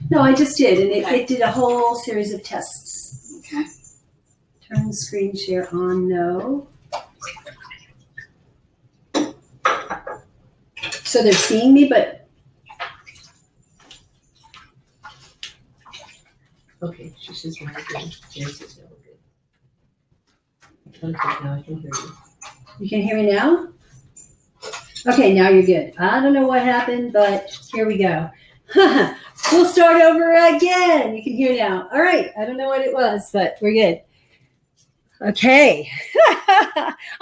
No, I just did, and it did a whole series of tests. Okay. Turn screen share on, no. So they're seeing me, but Okay, she says now good. Jen says no good. Okay, now I can hear you. you can hear me now? Okay, now you're good. I don't know what happened, but here we go. We'll start over again. You can hear now. All right, I don't know what it was, but we're good. Okay.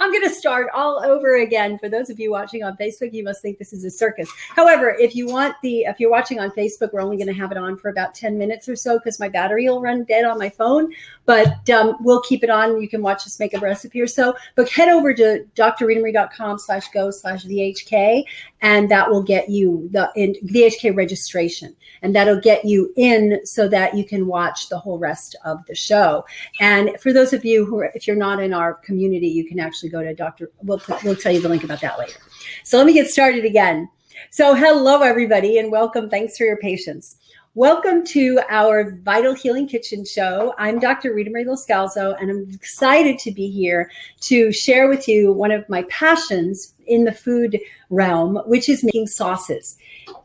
I'm going to start all over again. For those of you watching on Facebook, you must think this is a circus. However, if you're watching on Facebook, we're only going to have it on for about 10 minutes or so because my battery will run dead on my phone, but we'll keep it on. You can watch us make a recipe or so, but head over to drritamarie.com/go/VHK, and that will get you the VHK registration, and that'll get you in so that you can watch the whole rest of the show. And for those of you who if you're not in our community, you can actually go to we'll tell you the link about that later. So let me get started again. So hello, everybody, and welcome. Thanks for your patience. Welcome to our Vital Healing Kitchen show. I'm Dr. Rita Marie Loscalzo, and I'm excited to be here to share with you one of my passions in the food realm, which is making sauces.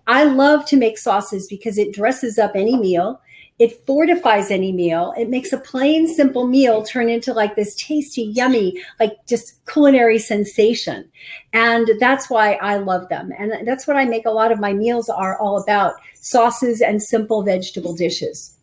I love to make sauces because it dresses up any meal. It fortifies any meal. It makes a plain, simple meal turn into like this tasty, yummy, like just culinary sensation. And that's why I love them. And that's what I make a lot of my meals are all about, sauces and simple vegetable dishes.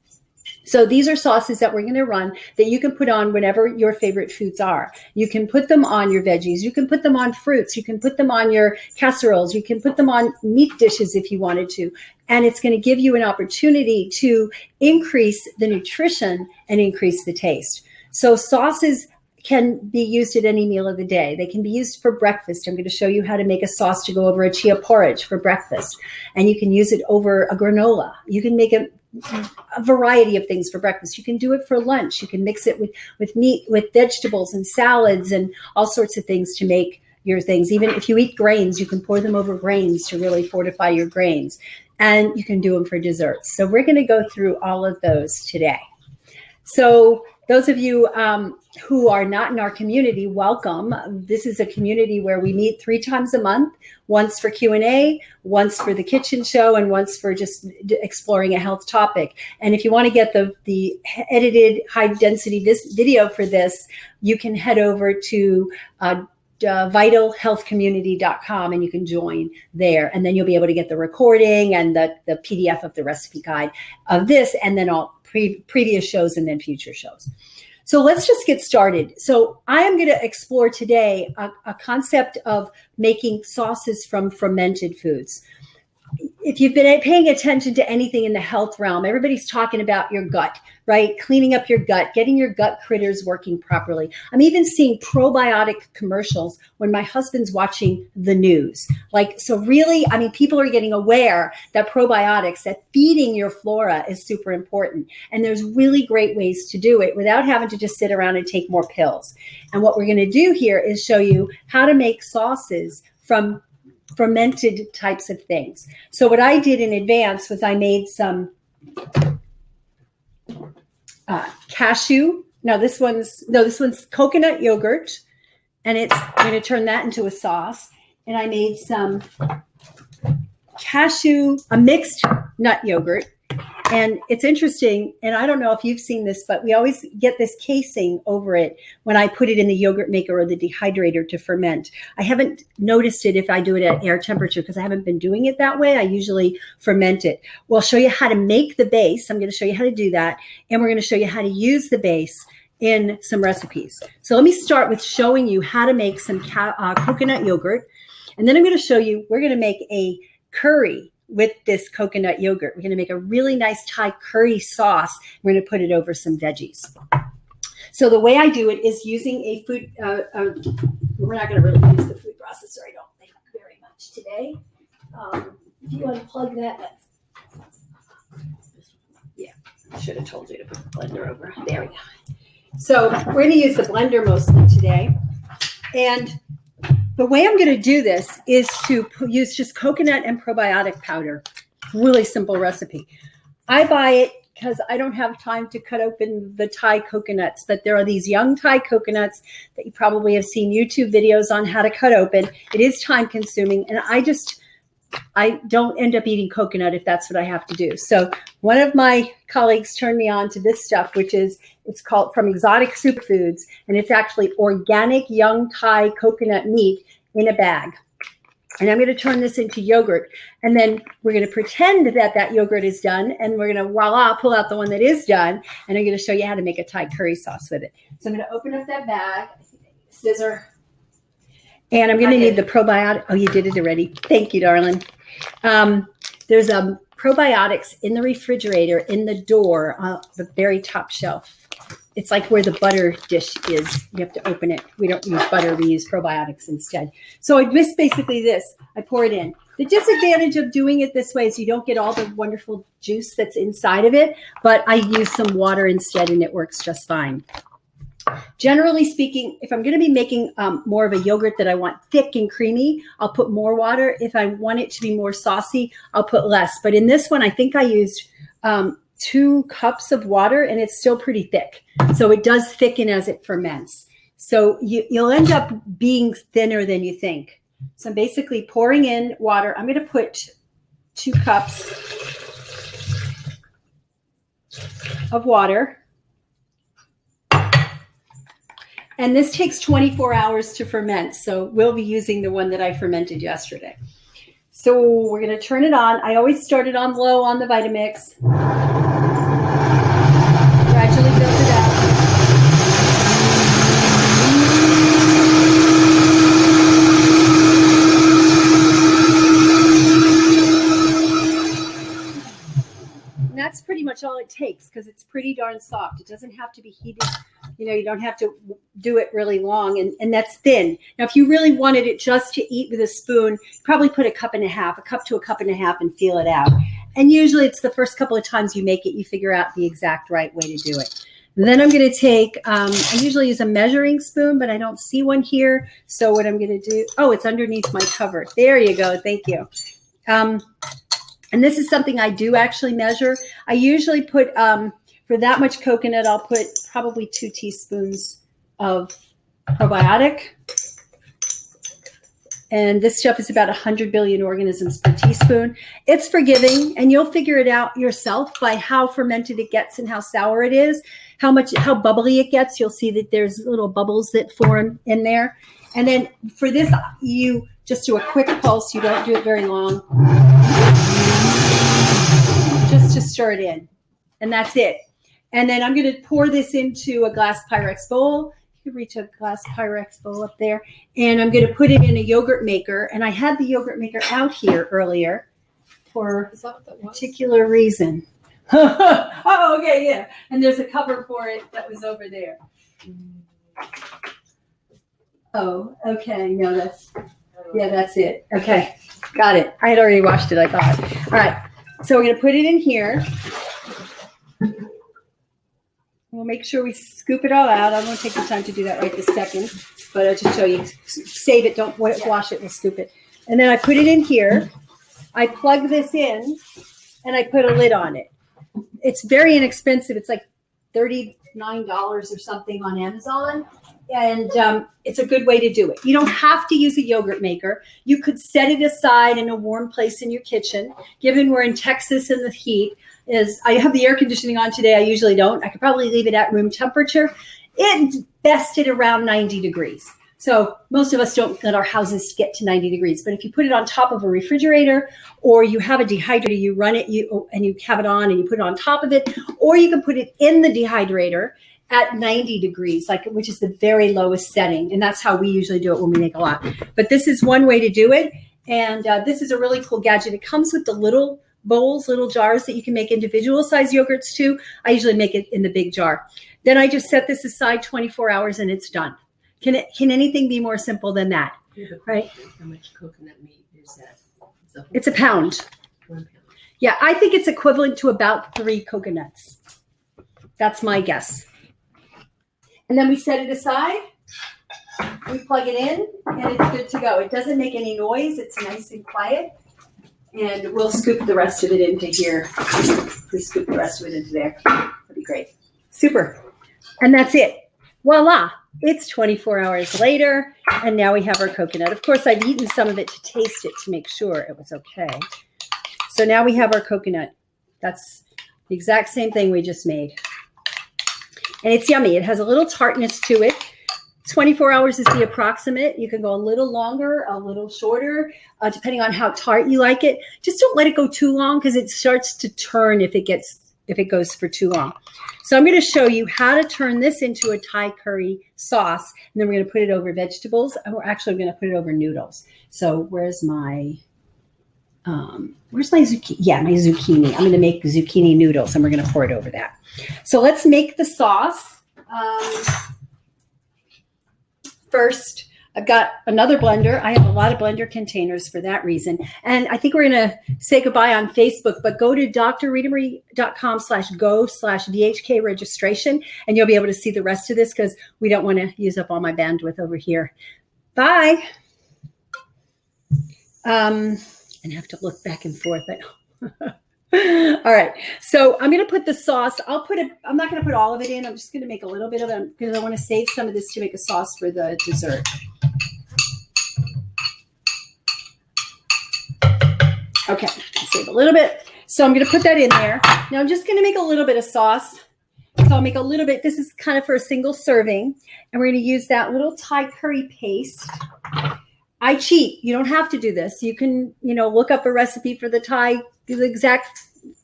So these are sauces that we're going to run that you can put on whenever your favorite foods are. You can put them on your veggies. You can put them on fruits. You can put them on your casseroles. You can put them on meat dishes if you wanted to. And it's going to give you an opportunity to increase the nutrition and increase the taste. So sauces can be used at any meal of the day. They can be used for breakfast. I'm going to show you how to make a sauce to go over a chia porridge for breakfast. And you can use it over a granola. You can make a variety of things for breakfast. You can do it for lunch. You can mix it with meat, with vegetables and salads and all sorts of things to make your things. Even if you eat grains, you can pour them over grains to really fortify your grains. And you can do them for desserts. So we're going to go through all of those today. So those of you who are not in our community, welcome. This is a community where we meet 3 times a month, once for Q&A, once for the kitchen show, and once for just exploring a health topic. And if you want to get the edited high-density video for this, you can head over to vitalhealthcommunity.com and you can join there. And then you'll be able to get the recording and the PDF of the recipe guide of this, and then all previous shows and then future shows. So let's just get started. So I am going to explore today a concept of making sauces from fermented foods. If you've been paying attention to anything in the health realm, everybody's talking about your gut, right? Cleaning up your gut, getting your gut critters working properly. I'm even seeing probiotic commercials when my husband's watching the news. So really, I mean, people are getting aware that probiotics, that feeding your flora is super important. And there's really great ways to do it without having to just sit around and take more pills. And what we're going to do here is show you how to make sauces from fermented types of things. So what I did in advance was I made some cashew. This one's coconut yogurt, and I'm going to turn that into a sauce. And I made some a mixed nut yogurt. And it's interesting, and I don't know if you've seen this, but we always get this casing over it when I put it in the yogurt maker or the dehydrator to ferment. I haven't noticed it if I do it at air temperature because I haven't been doing it that way. I usually ferment it. Well, I'll show you how to make the base. I'm going to show you how to do that. And we're going to show you how to use the base in some recipes. So let me start with showing you how to make some coconut yogurt. And then I'm going to show you, we're going to make a curry with this coconut yogurt. We're going to make a really nice Thai curry sauce. We're going to put it over some veggies. So the way I do it is using a food, we're not going to really use the food processor, I don't think, very much today. If you unplug that, Should have told you to put the blender over. There we go. So we're going to use the blender mostly today. And the way I'm going to do this is to use just coconut and probiotic powder. Really simple recipe. I buy it because I don't have time to cut open the Thai coconuts, but there are these young Thai coconuts that you probably have seen YouTube videos on how to cut open. It is time consuming, and I don't end up eating coconut if that's what I have to do. So one of my colleagues turned me on to this stuff, it's called from Exotic Superfoods, and it's actually organic young Thai coconut meat in a bag. And I'm going to turn this into yogurt, and then we're going to pretend that that yogurt is done, and we're going to, voila, pull out the one that is done, and I'm going to show you how to make a Thai curry sauce with it. So I'm going to open up that bag, scissor, and I'm going to need the probiotic. Oh, you did it already. Thank you, darling. There's probiotics in the refrigerator in the door, the very top shelf. It's like where the butter dish is. You have to open it. We don't use butter. We use probiotics instead. So I miss basically this. I pour it in. The disadvantage of doing it this way is you don't get all the wonderful juice that's inside of it, but I use some water instead, and it works just fine. Generally speaking, if I'm going to be making more of a yogurt that I want thick and creamy, I'll put more water. If I want it to be more saucy, I'll put less. But in this one, I think I used 2 cups of water, and it's still pretty thick. So it does thicken as it ferments. So you'll end up being thinner than you think. So I'm basically pouring in water. I'm going to put 2 cups of water. And this takes 24 hours to ferment. So we'll be using the one that I fermented yesterday. So we're going to turn it on. I always start it on low on the Vitamix. Gradually build it up. And that's pretty much all it takes because it's pretty darn soft. It doesn't have to be heated. You don't have to do it really long, and that's thin. Now, if you really wanted it just to eat with a spoon, probably put a cup to a cup and a half and feel it out. And usually it's the first couple of times you make it, you figure out the exact right way to do it. And then I'm going to take, I usually use a measuring spoon, but I don't see one here. So what I'm going to do, oh, it's underneath my cover. There you go. Thank you. And this is something I do actually measure. I usually put, for that much coconut, I'll put probably 2 teaspoons of probiotic. And this stuff is about 100 billion organisms per teaspoon. It's forgiving, and you'll figure it out yourself by how fermented it gets and how sour it is, how bubbly it gets. You'll see that there's little bubbles that form in there. And then for this, you just do a quick pulse. You don't do it very long. Just to stir it in. And that's it. And then I'm going to pour this into a glass Pyrex bowl. You can reach a glass Pyrex bowl up there. And I'm going to put it in a yogurt maker. And I had the yogurt maker out here earlier for a particular reason. Oh, okay, yeah. And there's a cover for it that was over there. Oh, okay. No, that's it. Okay, got it. I had already washed it, I thought. All right, so we're going to put it in here. We'll make sure we scoop it all out. I won't take the time to do that right this second, but I'll just show you. Save it. Don't wash it. We'll scoop it. And then I put it in here. I plug this in, and I put a lid on it. It's very inexpensive. It's like $39 or something on Amazon, and it's a good way to do it. You don't have to use a yogurt maker. You could set it aside in a warm place in your kitchen. Given we're in Texas and the heat, I have the air conditioning on today. I usually don't. I could probably leave it at room temperature. It's best at around 90 degrees. So most of us don't let our houses get to 90 degrees. But if you put it on top of a refrigerator, or you have a dehydrator, you run it, and you have it on and you put it on top of it, or you can put it in the dehydrator at 90 degrees, which is the very lowest setting. And that's how we usually do it when we make a lot. But this is one way to do it. And this is a really cool gadget. It comes with the little bowls, little jars that you can make individual size yogurts too. I usually make it in the big jar. Then I just set this aside 24 hours and it's done. Can anything be more simple than that? Right? How much coconut meat is that? It's a pound. 1 pound. Yeah, I think it's equivalent to about 3 coconuts. That's my guess. And then we set it aside. We plug it in, and it's good to go. It doesn't make any noise. It's nice and quiet. And we'll scoop the rest of it into here. We scoop the rest of it into there. That'd be great. Super. And that's it. Voila. It's 24 hours later, and now we have our coconut. Of course, I've eaten some of it to taste it to make sure it was okay. So now we have our coconut. That's the exact same thing we just made. And it's yummy. It has a little tartness to it. 24 hours is the approximate. You can go a little longer, a little shorter, depending on how tart you like it. Just don't let it go too long because it starts to turn if it goes for too long. So I'm going to show you how to turn this into a Thai curry sauce, and then we're going to put it over vegetables, and we're actually going to put it over noodles. So where's my zucchini? Yeah, my zucchini. I'm going to make zucchini noodles, and we're going to pour it over that. So let's make the sauce. First, I've got another blender. I have a lot of blender containers for that reason. And I think we're going to say goodbye on Facebook, but go to drritamarie.com/go/VHK registration, and you'll be able to see the rest of this because we don't want to use up all my bandwidth over here. Bye. And I have to look back and forth. All right. So I'm going to put the sauce. I'm not going to put all of it in. I'm just going to make a little bit of it because I want to save some of this to make a sauce for the dessert. Okay. Save a little bit. So I'm going to put that in there. Now I'm just going to make a little bit of sauce. So I'll make a little bit. This is kind of for a single serving. And we're going to use that little Thai curry paste. I cheat. You don't have to do this. You can, look up a recipe for the Thai, the exact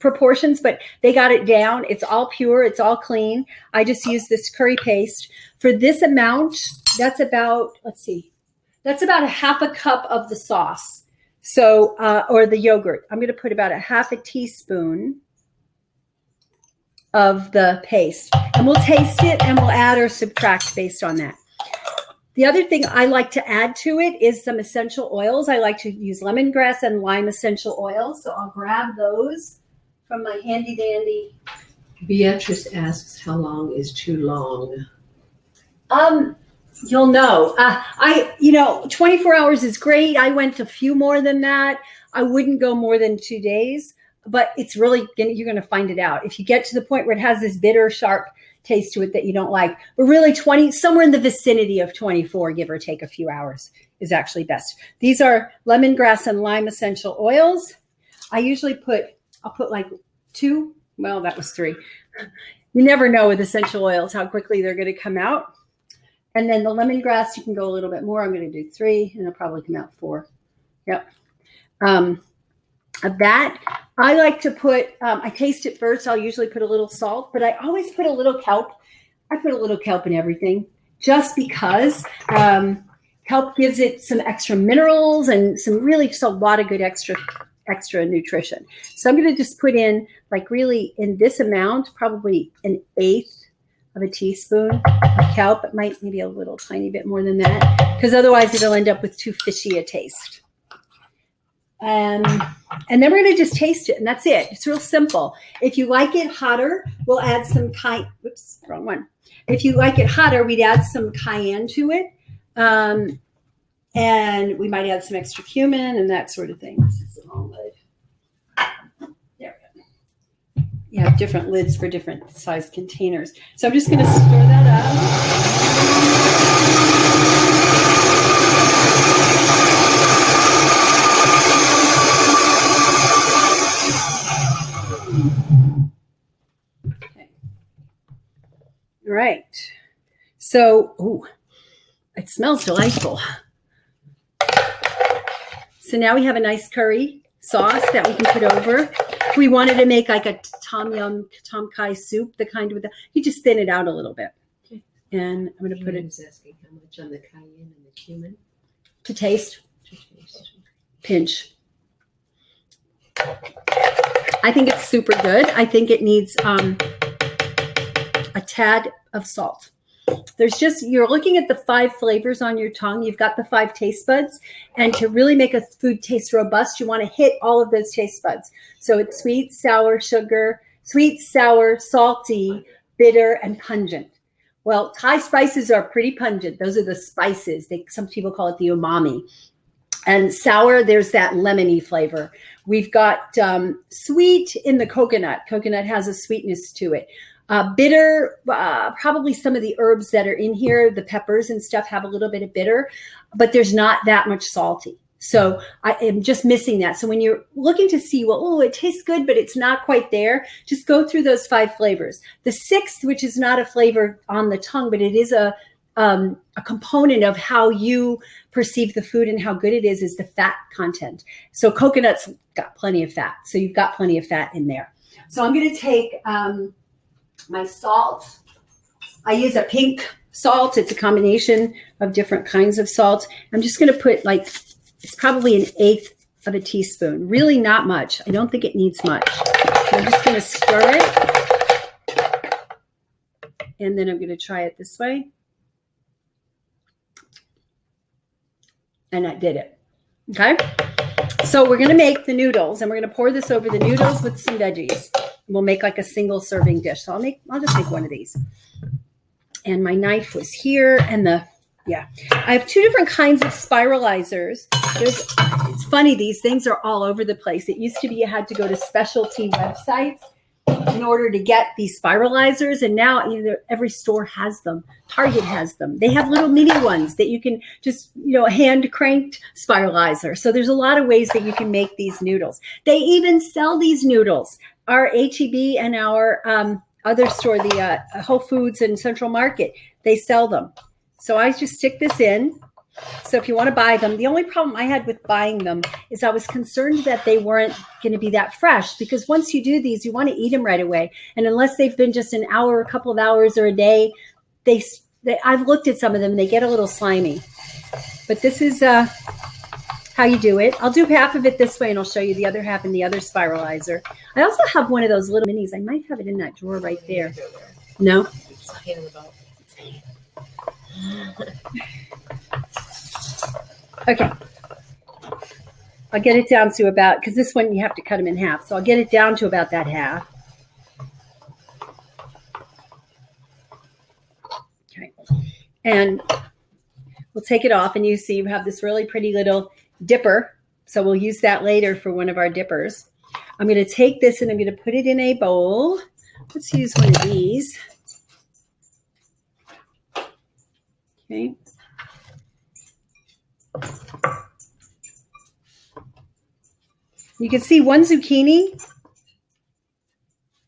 proportions, but they got it down. It's all pure. It's all clean. I just use this curry paste. For this amount, that's about, that's about a half a cup of the sauce. So, or the yogurt. I'm going to put about a half a teaspoon of the paste. And we'll taste it and we'll add or subtract based on that. The other thing I like to add to it is some essential oils. I like to use lemongrass and lime essential oils. So I'll grab those from my handy dandy. Beatrice asks, how long is too long? You'll know. 24 hours is great. I went a few more than that. I wouldn't go more than 2 days, but it's really, you're going to find it out. If you get to the point where it has this bitter, sharp taste to it that you don't like, but really somewhere in the vicinity of 24, give or take a few hours, is actually best. These are lemongrass and lime essential oils. I'll put like 2. Well, that was 3. You never know with essential oils how quickly they're going to come out. And then the lemongrass, you can go a little bit more. I'm going to do 3, and it'll probably come out 4. Yep. Of that, I like to put, I taste it first. I'll usually put a little salt, but I always put a little kelp. I put a little kelp in everything just because kelp gives it some extra minerals and just a lot of good extra nutrition. So I'm going to just put in, like, really in this amount, probably 1/8 of a teaspoon of kelp. It might maybe a little tiny bit more than that, because otherwise it'll end up with too fishy a taste. And then we're going to just taste it, and that's it. It's real simple. If you like it hotter, we'll add some wrong one. If you like it hotter, we'd add some cayenne to it. And we might add some extra cumin and that sort of thing. This is a long lid. There we go. You have different lids for different size containers. So I'm just going to stir that up. Right. So, it smells delightful. So now we have a nice curry sauce that we can put over. If we wanted to make like a tom kai soup, you just thin it out a little bit. Okay. And I'm going to put it. Asking how much on the cayenne and the cumin To taste. Pinch. I think it's super good. I think it needs a tad of salt. You're looking at the 5 flavors on your tongue. You've got the 5 taste buds. And to really make a food taste robust, you want to hit all of those taste buds. So it's sweet, sour, sugar, sweet, sour, salty, bitter, and pungent. Well, Thai spices are pretty pungent. Those are the spices. Some people call it the umami. And sour, there's that lemony flavor. We've got sweet in the coconut. Coconut has a sweetness to it. Bitter, probably some of the herbs that are in here, the peppers and stuff, have a little bit of bitter, but there's not that much salty. So I am just missing that. So when you're looking to see, well, oh, it tastes good, but it's not quite there, just go through those 5 flavors. The 6th, which is not a flavor on the tongue, but it is a component of how you perceive the food and how good it is the fat content. So coconut's got plenty of fat. So you've got plenty of fat in there. So I'm going to take my salt. I use a pink salt. It's a combination of different kinds of salt. I'm just going to put it's probably 1/8 of a teaspoon. Really not much. I don't think it needs much. I'm just going to stir it. And then I'm going to try it this way. And I did it. Okay. So we're going to make the noodles, and we're going to pour this over the noodles with some veggies. We'll make like a single serving dish. So I'll just make one of these. And my knife was here, and I have 2 different kinds of spiralizers. It's funny, these things are all over the place. It used to be you had to go to specialty websites in order to get these spiralizers, and now every store has them. Target has them. They have little mini ones that you can just, hand cranked spiralizer. So there's a lot of ways that you can make these noodles. They even sell these noodles. Our HEB and our other store, the Whole Foods and Central Market, they sell them. So I just stick this in. So if you want to buy them, the only problem I had with buying them is I was concerned that they weren't going to be that fresh, because once you do these, you want to eat them right away. And unless they've been just an hour, a couple of hours, or a day, I've looked at some of them and they get a little slimy. But this is how you do it. I'll do half of it this way, and I'll show you the other half in the other spiralizer. I also have one of those little minis. I might have it in that drawer right there. No? It's a pain in the butt. Okay. I'll get it down to about, because this one you have to cut them in half. So I'll get it down to about that half. Okay. And we'll take it off, and you see you have this really pretty little dipper. So we'll use that later for one of our dippers. I'm going to take this and I'm going to put it in a bowl. Let's use one of these. Okay. You can see one zucchini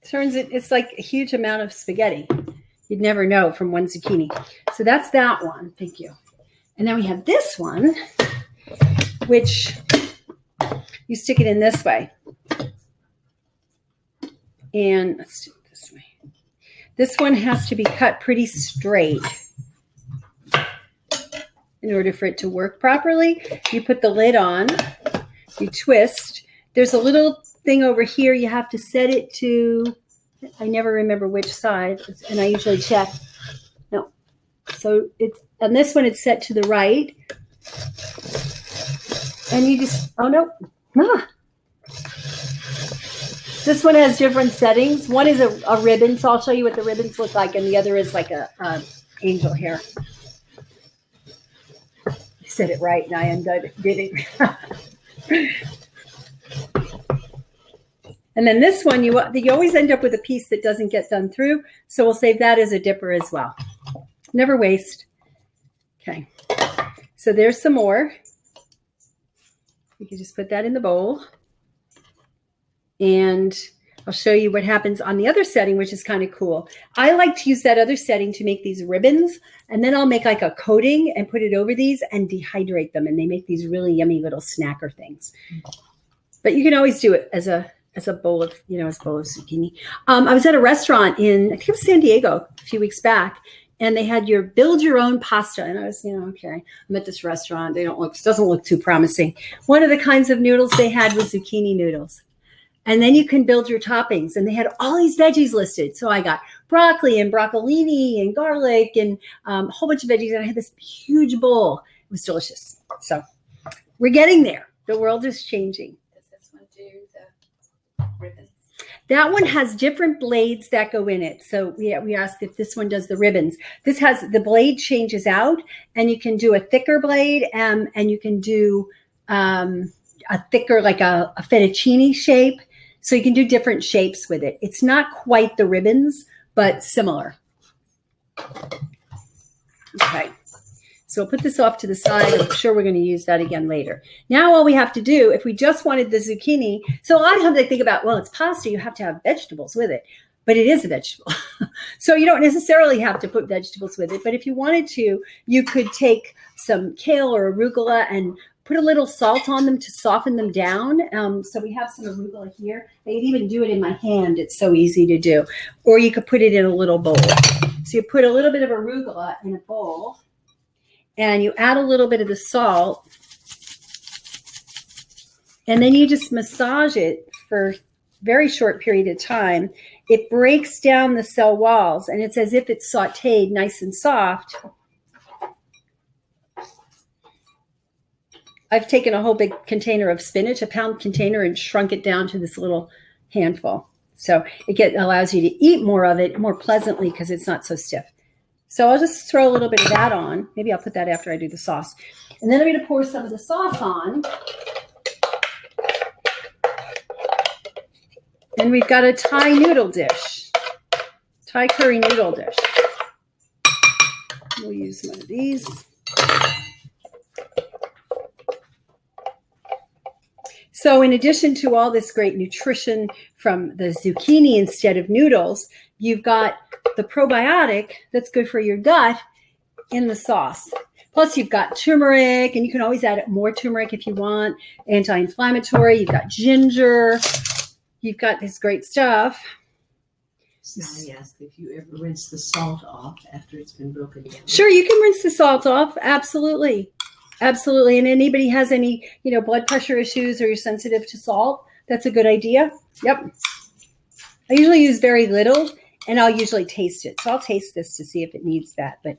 it's like a huge amount of spaghetti. You'd never know from one zucchini. So that's that one. Thank you. And then we have this one, which you stick it in this way. And let's do it this way. This one has to be cut pretty straight in order for it to work properly. You put the lid on, you twist. There's a little thing over here. You have to set it to, I never remember which side, and I usually check. No. So it's, on this one, it's set to the right. And you just, oh no. Ah. This one has different settings. One is a ribbon, so I'll show you what the ribbons look like, and the other is like a angel hair. I said it right, and I undid it. And then this one, you always end up with a piece that doesn't get done through, so we'll save that as a dipper as well. Never waste. Okay, so there's some more. You can just put that in the bowl. And I'll show you what happens on the other setting, which is kind of cool. I like to use that other setting to make these ribbons, and then I'll make like a coating and put it over these and dehydrate them, and they make these really yummy little snacker things. But you can always do it as a bowl of, as a bowl of zucchini. I was at a restaurant in, I think it was San Diego a few weeks back, and they had your build your own pasta. And I was, okay, I'm at this restaurant. Doesn't look too promising. One of the kinds of noodles they had was zucchini noodles. And then you can build your toppings. And they had all these veggies listed. So I got broccoli and broccolini and garlic and a whole bunch of veggies. And I had this huge bowl. It was delicious. So we're getting there. The world is changing. Does this one do the ribbons? That one has different blades that go in it. So we asked if this one does the ribbons. This has the blade changes out, and you can do a thicker blade, and you can do a thicker, like a fettuccine shape. So you can do different shapes with it. It's not quite the ribbons, but similar. Okay. So we'll put this off to the side. I'm sure we're going to use that again later. Now all we have to do, if we just wanted the zucchini, so a lot of times I think about, well, it's pasta, you have to have vegetables with it, but it is a vegetable. So you don't necessarily have to put vegetables with it, but if you wanted to, you could take some kale or arugula and put a little salt on them to soften them down. So we have some arugula here. I could even do it in my hand. It's so easy to do. Or you could put it in a little bowl. So you put a little bit of arugula in a bowl, and you add a little bit of the salt, and then you just massage it for a very short period of time. It breaks down the cell walls, and it's as if it's sauteed nice and soft. I've taken a whole big container of spinach, a pound container, and shrunk it down to this little handful. So it allows you to eat more of it more pleasantly because it's not so stiff. So I'll just throw a little bit of that on. Maybe I'll put that after I do the sauce. And then I'm going to pour some of the sauce on. And we've got a Thai noodle dish, Thai curry noodle dish. We'll use one of these. So in addition to all this great nutrition from the zucchini instead of noodles, you've got the probiotic that's good for your gut in the sauce. Plus you've got turmeric, and you can always add more turmeric if you want, anti-inflammatory. You've got ginger. You've got this great stuff. Sally asked if you ever rinse the salt off after it's been broken down. Sure, you can rinse the salt off. Absolutely. Absolutely. And anybody has any, blood pressure issues, or you're sensitive to salt, that's a good idea. Yep. I usually use very little, and I'll usually taste it. So I'll taste this to see if it needs that, but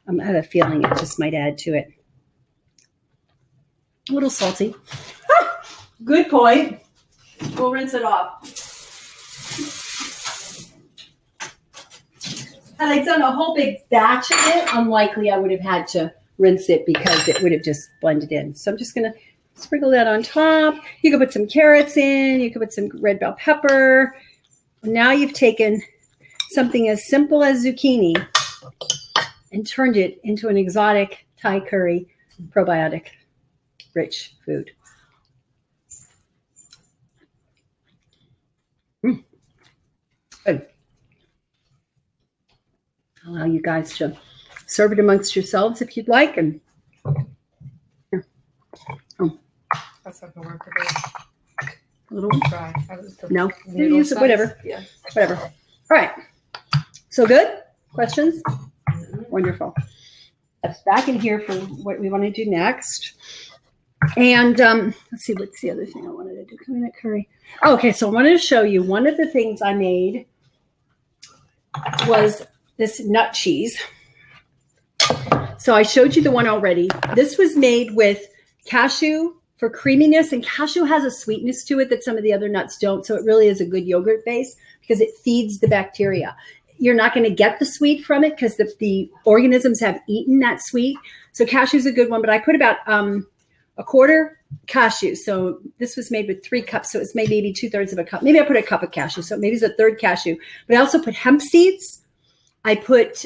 I have a feeling it just might add to it. A little salty. Good point. We'll rinse it off. Had I done a whole big batch of it, unlikely I would have had to rinse it because it would have just blended in. So I'm just going to sprinkle that on top. You can put some carrots in. You can put some red bell pepper. Now you've taken something as simple as zucchini and turned it into an exotic Thai curry probiotic rich food. Good. Allow you guys to serve it amongst yourselves if you'd like. And here. Oh. That's not gonna work for me. A little Try. No, you use it, whatever. Yeah. Whatever. All right. So good? Questions? Wonderful. That's back in here for what we want to do next. And let's see, what's the other thing I wanted to do? Coconut curry. Oh, okay, so I wanted to show you one of the things I made was this nut cheese. So I showed you the one already. This was made with cashew for creaminess, and cashew has a sweetness to it that some of the other nuts don't. So it really is a good yogurt base because it feeds the bacteria. You're not going to get the sweet from it because the organisms have eaten that sweet. So cashew is a good one, but I put about a quarter cashew. So this was made with 3 cups. So it's maybe 2/3 of a cup. Maybe I put a cup of cashew. So maybe it's a third cashew, but I also put hemp seeds. I put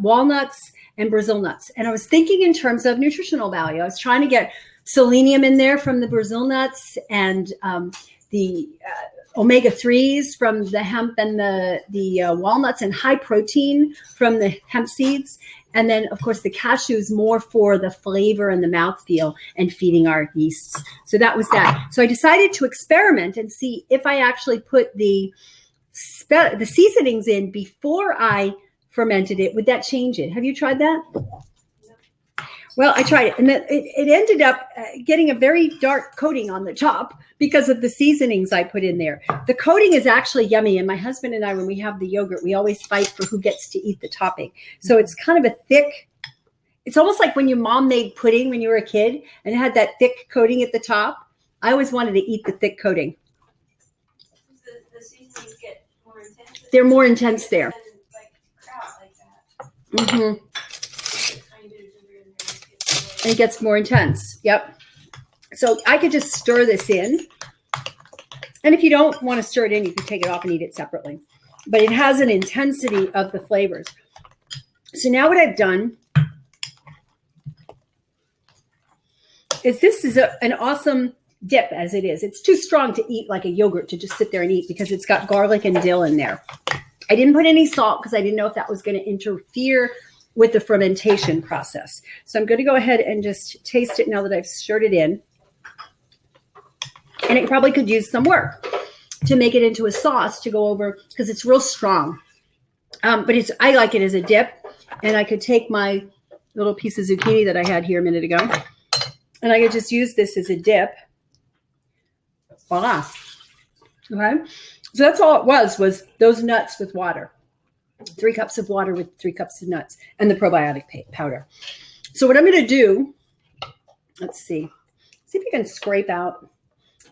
walnuts and Brazil nuts. And I was thinking in terms of nutritional value. I was trying to get selenium in there from the Brazil nuts, and the omega-3s from the hemp and the walnuts, and high protein from the hemp seeds. And then, of course, the cashews more for the flavor and the mouthfeel and feeding our yeasts. So that was that. So I decided to experiment and see if I actually put the seasonings in before I fermented it, would that change it? Have you tried that? Well, I tried it, and it ended up getting a very dark coating on the top because of the seasonings I put in there. The coating is actually yummy, and my husband and I, when we have the yogurt, we always fight for who gets to eat the topping. So it's kind of a thick, it's almost like when your mom made pudding when you were a kid, and it had that thick coating at the top. I always wanted to eat the thick coating. The seasoning things get more intense. They're more intense there. And like kraut like that. Mm-hmm. Tiny bit of sugar in there. And it gets more intense. Yep. So I could just stir this in. And if you don't want to stir it in, you can take it off and eat it separately. But it has an intensity of the flavors. So now what I've done is this is an awesome dip as it is. It's too strong to eat like a yogurt to just sit there and eat because it's got garlic and dill in there. I didn't put any salt because I didn't know if that was going to interfere with the fermentation process. So I'm going to go ahead and just taste it now that I've stirred it in. And it probably could use some work to make it into a sauce to go over because it's real strong. But I like it as a dip. And I could take my little piece of zucchini that I had here a minute ago. And I could just use this as a dip. Voila. Okay. So that's all it was those nuts with water. 3 cups of water with 3 cups of nuts and the probiotic powder. So what I'm going to do, let's see if you can scrape out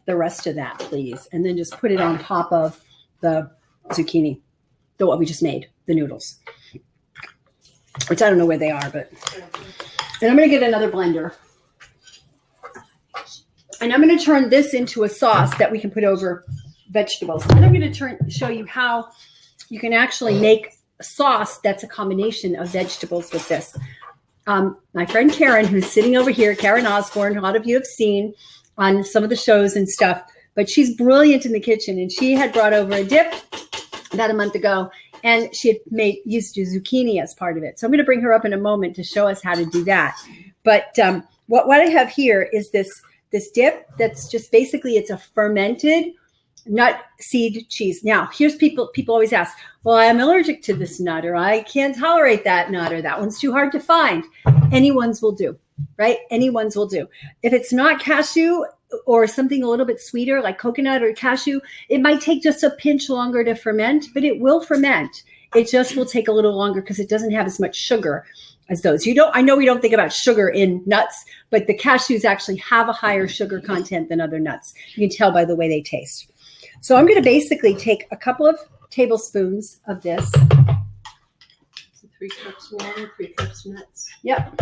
the rest of that, please. And then just put it on top of the zucchini, what we just made, the noodles, which I don't know where they are, but, and I'm going to get another blender. And I'm going to turn this into a sauce that we can put over vegetables. And I'm going to show you how you can actually make a sauce that's a combination of vegetables with this. My friend Karen, who's sitting over here, Karen Osborne, a lot of you have seen on some of the shows and stuff, but she's brilliant in the kitchen. And she had brought over a dip about a month ago, and she had used zucchini as part of it. So I'm going to bring her up in a moment to show us how to do that. But what I have here is this dip that's just basically, it's a fermented nut seed cheese. Now, here's people always ask, well, I'm allergic to this nut, or I can't tolerate that nut, or that one's too hard to find. Anyone's will do, right? Anyone's will do. If it's not cashew or something a little bit sweeter like coconut or cashew, it might take just a pinch longer to ferment, but it will ferment. It just will take a little longer because it doesn't have as much sugar as those. I know we don't think about sugar in nuts, but the cashews actually have a higher sugar content than other nuts. You can tell by the way they taste. So I'm going to basically take a couple of tablespoons of this. So 3 cups water, 3 cups nuts. Yep.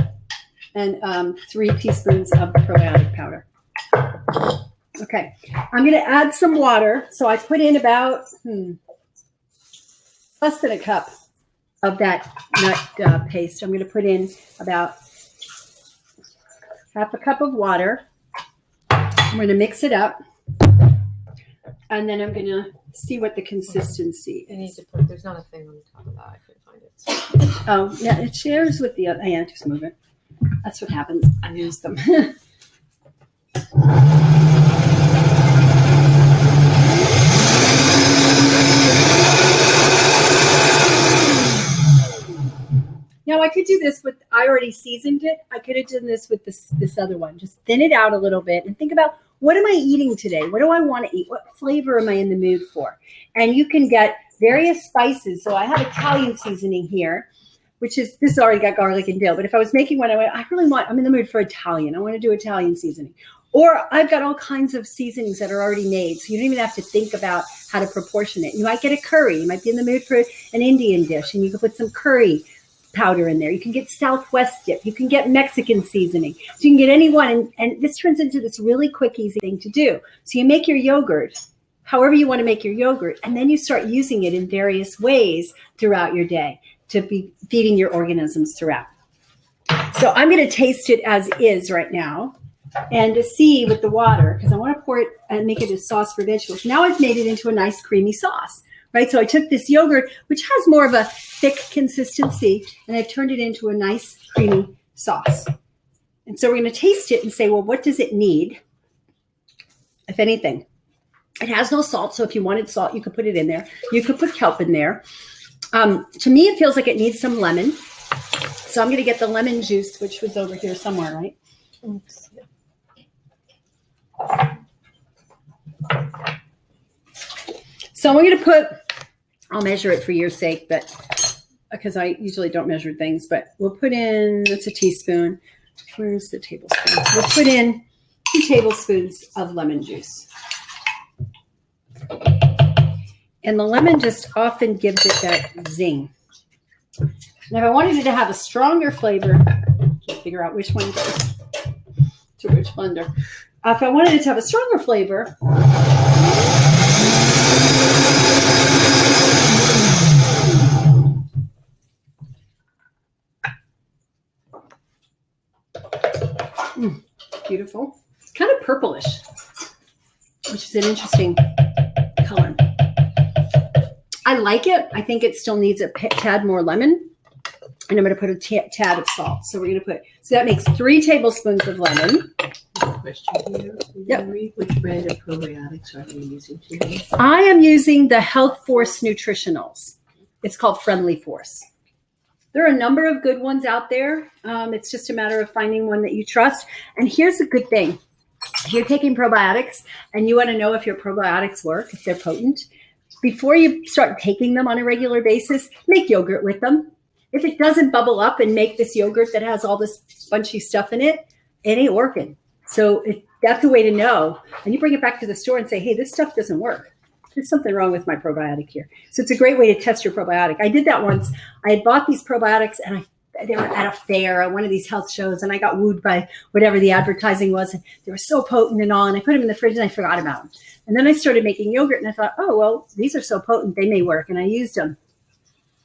And 3 teaspoons of probiotic powder. Okay. I'm going to add some water. So I put in about less than a cup of that nut paste. I'm going to put in about half a cup of water. I'm going to mix it up. And then I'm going to see what the consistency You need is. to put, there's not a thing on the top of that. I couldn't find it. Oh, yeah, it shares with the other. Yeah, just move it. That's what happens. I use them. Now I could do this with, I already seasoned it. I could have done this with this other one. Just thin it out a little bit and think about, what am I eating today? What do I want to eat? What flavor am I in the mood for? And you can get various spices. So I have Italian seasoning here, which is, this has already got garlic and dill. But if I was making one, I'm in the mood for Italian. I want to do Italian seasoning. Or I've got all kinds of seasonings that are already made. So you don't even have to think about how to proportion it. You might get a curry. You might be in the mood for an Indian dish, and you can put some curry powder in there. You can get Southwest dip. You can get Mexican seasoning. So you can get any one. And this turns into this really quick, easy thing to do. So you make your yogurt, however you want to make your yogurt, and then you start using it in various ways throughout your day to be feeding your organisms throughout. So I'm going to taste it as is right now and to see with the water, because I want to pour it and make it a sauce for vegetables. Now I've made it into a nice creamy sauce. Right, so I took this yogurt, which has more of a thick consistency, and I've turned it into a nice creamy sauce. And so we're going to taste it and say, well, what does it need, if anything? It has no salt, so if you wanted salt, you could put it in there. You could put kelp in there. To me, it feels like it needs some lemon. So I'm going to get the lemon juice, which was over here somewhere, right? Oops. So I'm going to put, I'll measure it for your sake, but because I usually don't measure things, but we'll put in, that's a teaspoon. Where's the tablespoon? We'll put in 2 tablespoons of lemon juice. And the lemon just often gives it that zing. Now, if I wanted it to have a stronger flavor, can't figure out which one goes to which blender. If I wanted it to have a stronger flavor, beautiful. It's kind of purplish, which is an interesting color. I like it. I think it still needs a tad more lemon. And I'm going to put a tad of salt. So we're going to put, so that makes 3 tablespoons of lemon. Question here. Yep. Marie, which brand of probiotics are you using today? I am using the Health Force Nutritionals. It's called Friendly Force. There are a number of good ones out there. It's just a matter of finding one that you trust. And here's a good thing. If you're taking probiotics and you want to know if your probiotics work, if they're potent, before you start taking them on a regular basis, make yogurt with them. If it doesn't bubble up and make this yogurt that has all this bunchy stuff in it, it ain't working. So that's a way to know. And you bring it back to the store and say, hey, this stuff doesn't work. There's something wrong with my probiotic here. So it's a great way to test your probiotic. I did that once. I had bought these probiotics and they were at a fair, at one of these health shows, and I got wooed by whatever the advertising was. And they were so potent and all, and I put them in the fridge and I forgot about them. And then I started making yogurt and I thought, oh, well, these are so potent, they may work. And I used them.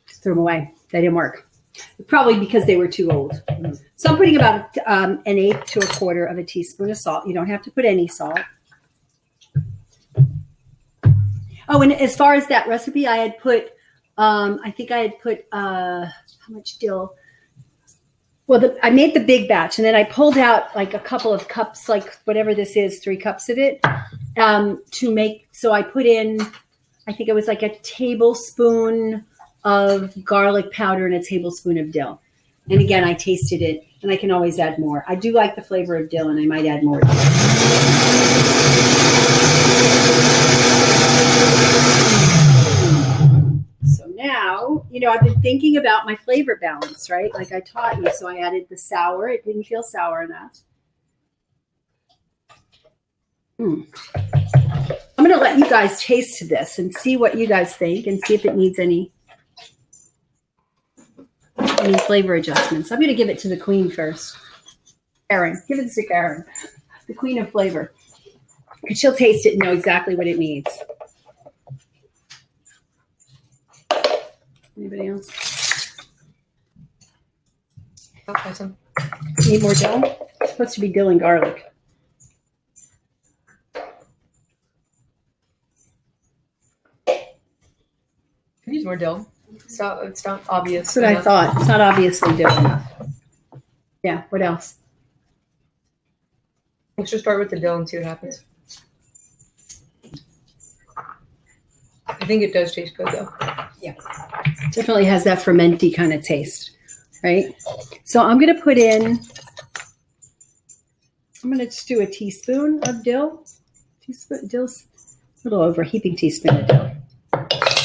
Threw them away. They didn't work. Probably because they were too old. So I'm putting about an 1/8 to 1/4 of a teaspoon of salt. You don't have to put any salt. Oh, and as far as that recipe, I had put, I think I had put, how much dill? Well, I made the big batch and then I pulled out like a couple of cups, like whatever this is, 3 cups of it to make. So I put in, I think it was like a tablespoon of garlic powder and a tablespoon of dill. And again, I tasted it and I can always add more. I do like the flavor of dill and I might add more. So now, you know, I've been thinking about my flavor balance, right? Like I taught you. So I added the sour. It didn't feel sour enough. I'm going to let you guys taste this and see what you guys think and see if it needs any flavor adjustments. I'm going to give it to the queen first. Karen, give it to Karen, the queen of flavor. Because she'll taste it and know exactly what it needs. Anybody else? I'll try some. Need more dill? It's supposed to be dill and garlic. Could use more dill. It's not obvious. That's what I thought. It's not obviously dill enough. Yeah, what else? Let's just start with the dill and see what happens. I think it does taste good though. Yeah. Definitely has that fermenty kind of taste, right? So I'm going to put in, I'm going to just do a teaspoon of dill. Dill's a little over a heaping teaspoon of dill.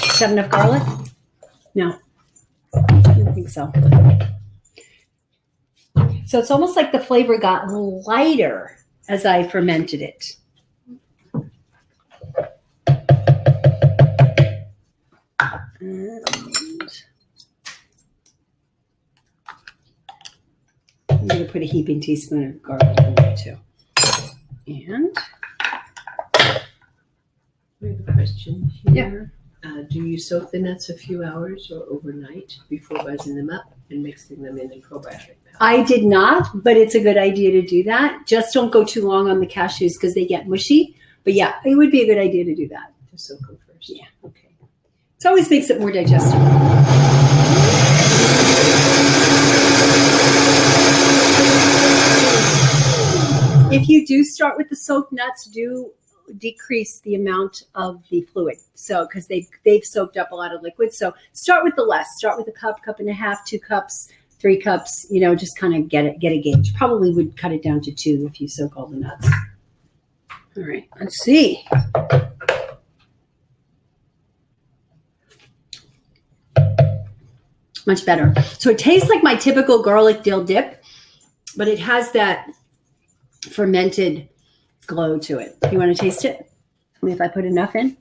Is that enough garlic? No, I don't think so. So it's almost like the flavor got lighter as I fermented it. And I'm going to put a heaping teaspoon of garlic in there too. And We have a question here. Do you soak the nuts a few hours or overnight before buzzing them up and mixing them in probiotic powder? I did not, but it's a good idea to do that. Just don't go too long on the cashews because they get mushy. But yeah, it would be a good idea to do that. To soak them first. Yeah. Okay. It always makes it more digestible. If you do start with the soaked nuts, do decrease the amount of the fluid. So, because they've soaked up a lot of liquid. So start with the less. Start with a cup, cup and a half, 2 cups, 3 cups. You know, just kind of get a gauge. Probably would cut it down to 2 if you soak all the nuts. All right, let's see. Much better. So it tastes like my typical garlic dill dip, but it has that fermented glow to it. You want to taste it? Tell me if I put enough in.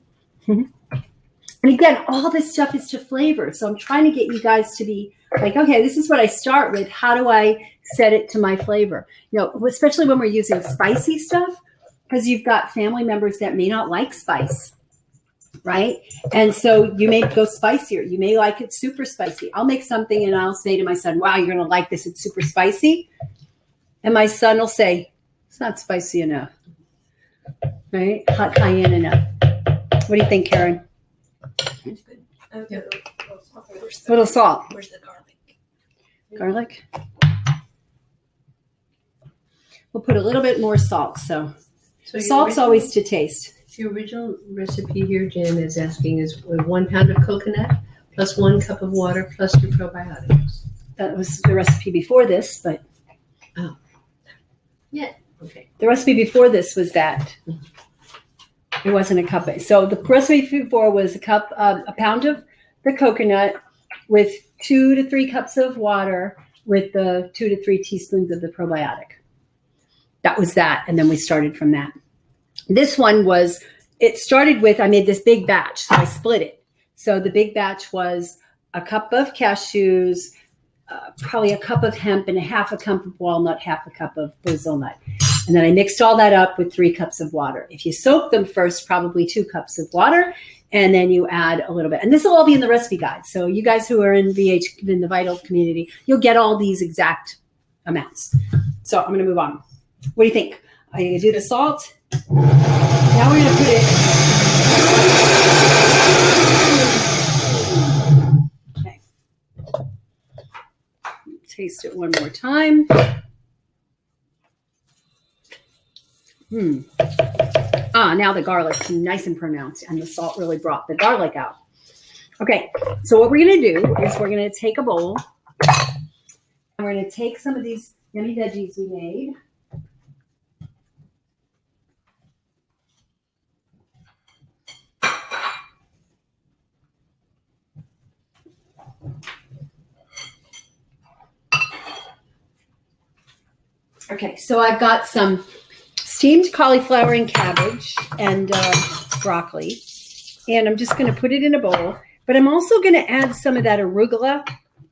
And again, all this stuff is to flavor. So I'm trying to get you guys to be like, okay, this is what I start with. How do I set it to my flavor? You know, especially when we're using spicy stuff, because you've got family members that may not like spice, right? And so you may go spicier. You may like it super spicy. I'll make something and I'll say to my son, wow, you're going to like this. It's super spicy. And my son will say, it's not spicy enough, right? Hot cayenne enough. What do you think, Karen? Yeah. Little salt. Where's the garlic? Garlic. We'll put a little bit more salt. So So your salt's original- always to taste. The original recipe here, Jen, is asking is 1 pound of coconut plus 1 cup of water plus your probiotics. That was the recipe before this, but Okay. the recipe before this was that. It wasn't a cup. So the recipe before was a pound of the coconut with 2 to 3 cups of water with the 2 to 3 teaspoons of the probiotic. That was that. And then we started from that. This one it started with, I made this big batch, so I split it. So the big batch was a cup of cashews, probably a cup of hemp and a half a cup of walnut, half a cup of Brazil nut. And then I mixed all that up with 3 cups of water. If you soak them first, probably 2 cups of water, and then you add a little bit. And this will all be in the recipe guide. So you guys who are in the Vital community, you'll get all these exact amounts. So I'm going to move on. What do you think? I'm going to do the salt. Now we're going to put it. Okay. Taste it one more time. Now the garlic's nice and pronounced, and the salt really brought the garlic out. Okay, so what we're going to do is we're going to take a bowl, and we're going to take some of these yummy veggies we made. Okay, so I've got some steamed cauliflower and cabbage and broccoli, and I'm just going to put it in a bowl. But I'm also going to add some of that arugula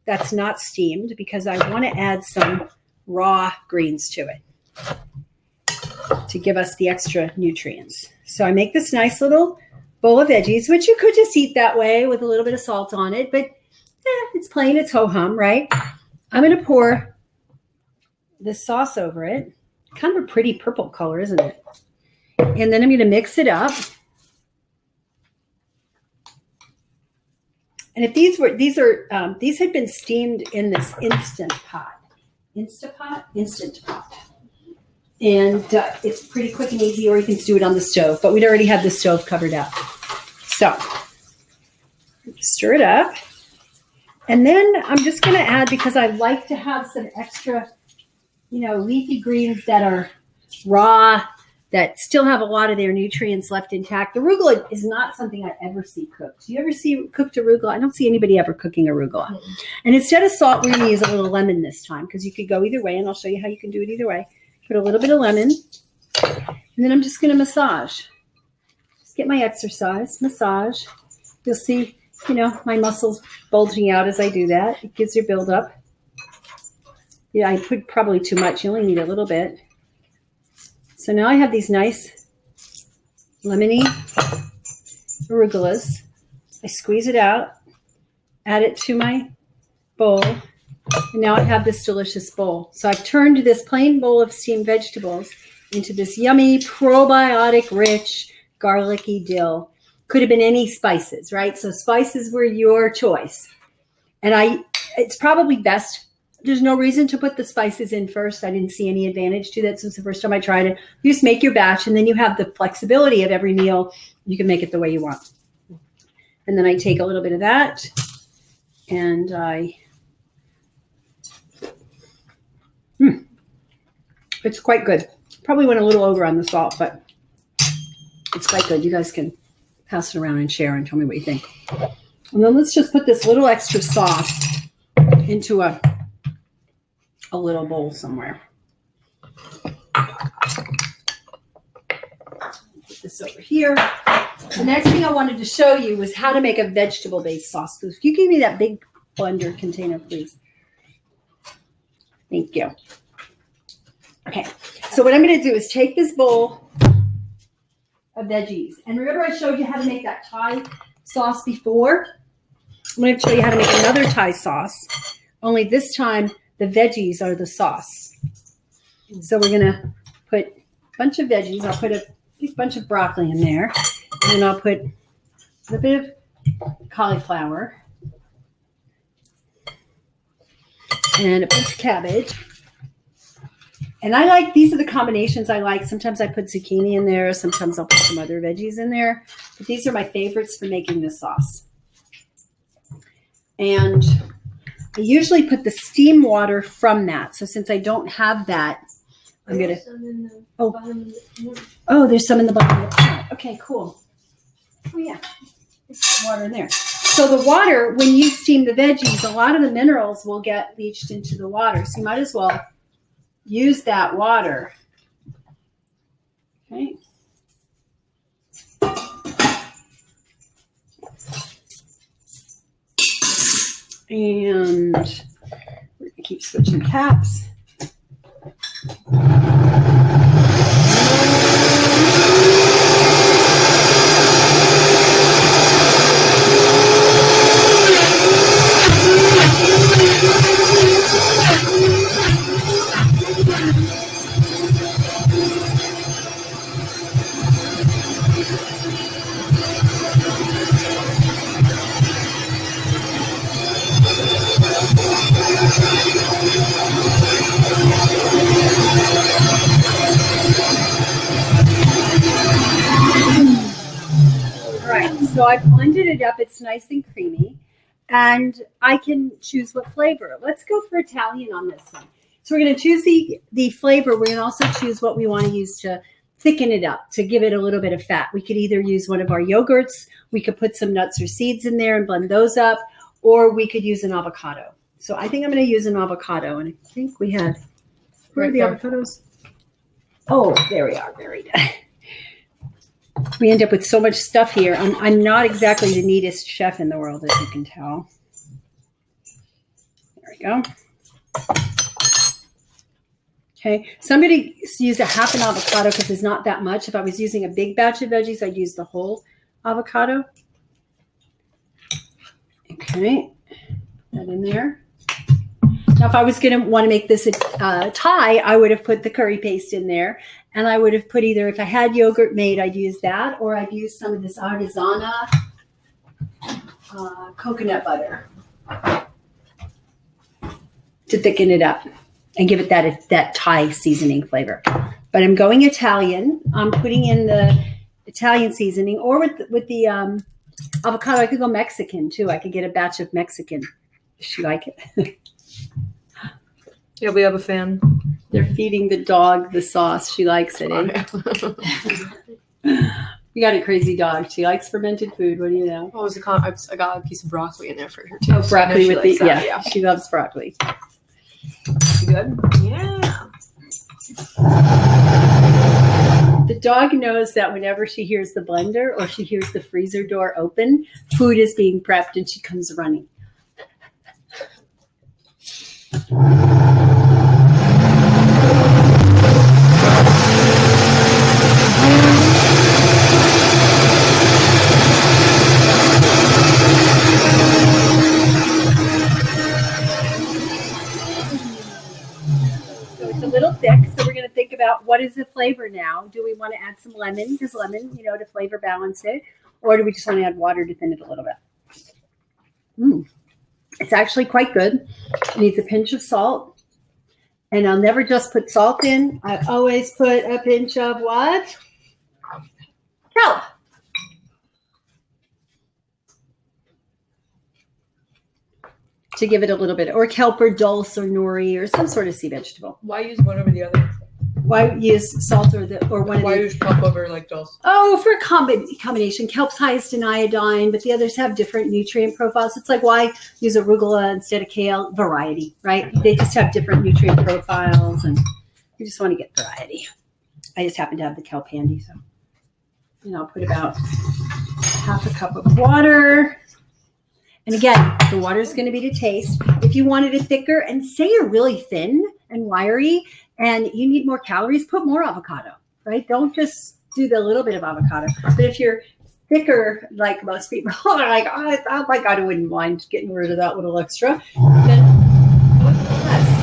that's not steamed because I want to add some raw greens to it to give us the extra nutrients. So I make this nice little bowl of veggies, which you could just eat that way with a little bit of salt on it, but it's plain, it's ho-hum, right? I'm going to pour this sauce over it. Kind of a pretty purple color, isn't it? And then I'm going to mix it up. And if these had been steamed in this Instant Pot. And it's pretty quick and easy, or you can do it on the stove, but we'd already have the stove covered up. So stir it up. And then I'm just going to add, because I like to have some extra, leafy greens that are raw, that still have a lot of their nutrients left intact. Arugula is not something I ever see cooked. Do you ever see cooked arugula? I don't see anybody ever cooking arugula. Mm-hmm. And instead of salt, we're going to use a little lemon this time, because you could go either way, and I'll show you how you can do it either way. Put a little bit of lemon, and then I'm just going to massage. Just get my exercise, massage. You'll see, my muscles bulging out as I do that. It gives you buildup. Yeah, I put probably too much. You only need a little bit. So now I have these nice lemony arugulas. I squeeze it out, add it to my bowl, and now I have this delicious bowl. So I've turned this plain bowl of steamed vegetables into this yummy, probiotic-rich, garlicky dill. Could have been any spices, right? So spices were your choice. And it's probably best. There's no reason to put the spices in first. I didn't see any advantage to that since the first time I tried it. You just make your batch, and then you have the flexibility of every meal. You can make it the way you want. And then I take a little bit of that, and it's quite good. Probably went a little over on the salt, but it's quite good. You guys can pass it around and share and tell me what you think. And then let's just put this little extra sauce into a little bowl somewhere. Put this this over here. The next thing I wanted to show you was how to make a vegetable-based sauce. So if you give me that big blender container, please. Thank you. Okay, so what I'm going to do is take this bowl of veggies. And remember I showed you how to make that Thai sauce before? I'm going to show you how to make another Thai sauce, only this time the veggies are the sauce. So we're going to put a bunch of veggies. I'll put a big bunch of broccoli in there, and I'll put a bit of cauliflower and a bunch of cabbage. And I like, these are the combinations I like. Sometimes I put zucchini in there. Sometimes I'll put some other veggies in there. But these are my favorites for making this sauce. And I usually put the steam water from that. So since I don't have that, I'm going to, oh, there's some in the bottom of the pot. Okay, cool. Oh yeah, there's some water in there. So the water, when you steam the veggies, a lot of the minerals will get leached into the water. So you might as well use that water. Okay. And we're going to keep switching caps. So I've blended it up. It's nice and creamy. And I can choose what flavor. Let's go for Italian on this one. So we're going to choose the flavor. We're going to also choose what we want to use to thicken it up, to give it a little bit of fat. We could either use one of our yogurts. We could put some nuts or seeds in there and blend those up. Or we could use an avocado. So I think I'm going to use an avocado. And I think we had, where are the avocados? Oh, there we are. Buried. We end up with so much stuff here. I'm not exactly the neatest chef in the world, as you can tell. There we go. Okay, somebody use a half an avocado because there's not that much. If I was using a big batch of veggies, I'd use the whole avocado. Okay, that in there. Now, if I was going to want to make this a Thai, I would have put the curry paste in there. And I would have put either, if I had yogurt made, I'd use that, or I'd use some of this Artisana coconut butter to thicken it up and give it that Thai seasoning flavor. But I'm going Italian. I'm putting in the Italian seasoning, or with the avocado. I could go Mexican too. I could get a batch of Mexican. Does she like it? Yeah, we have a fan. They're feeding the dog the sauce. She likes it, eh? You got a crazy dog. She likes fermented food. What do you know? Oh, I got a piece of broccoli in there for her too. Oh, broccoli with the, yeah. She loves broccoli. Good? Yeah. The dog knows that whenever she hears the blender or she hears the freezer door open, food is being prepped and she comes running. A little thick, so we're going to think about what is the flavor now. Do we want to add some lemon? Does lemon, to flavor balance it? Or do we just want to add water to thin it a little bit? It's actually quite good. It needs a pinch of salt. And I'll never just put salt in. I always put a pinch of what? Kelp. To give it a little bit, or kelp or dulse or nori or some sort of sea vegetable. Why use one over the other? Why use salt or one Why of the? use kelp over like dulse? Oh, for a combination. Kelp's highest in iodine, but the others have different nutrient profiles. It's like why use arugula instead of kale? Variety, right? They just have different nutrient profiles, and you just want to get variety. I just happen to have the kelp handy, so. And I'll put about half a cup of water. And again, the water is going to be to taste. If you wanted it thicker, and say you're really thin and wiry and you need more calories, put more avocado, right? Don't just do the little bit of avocado. But if you're thicker, like most people are like, oh my God, I wouldn't mind getting rid of that little extra, then put less.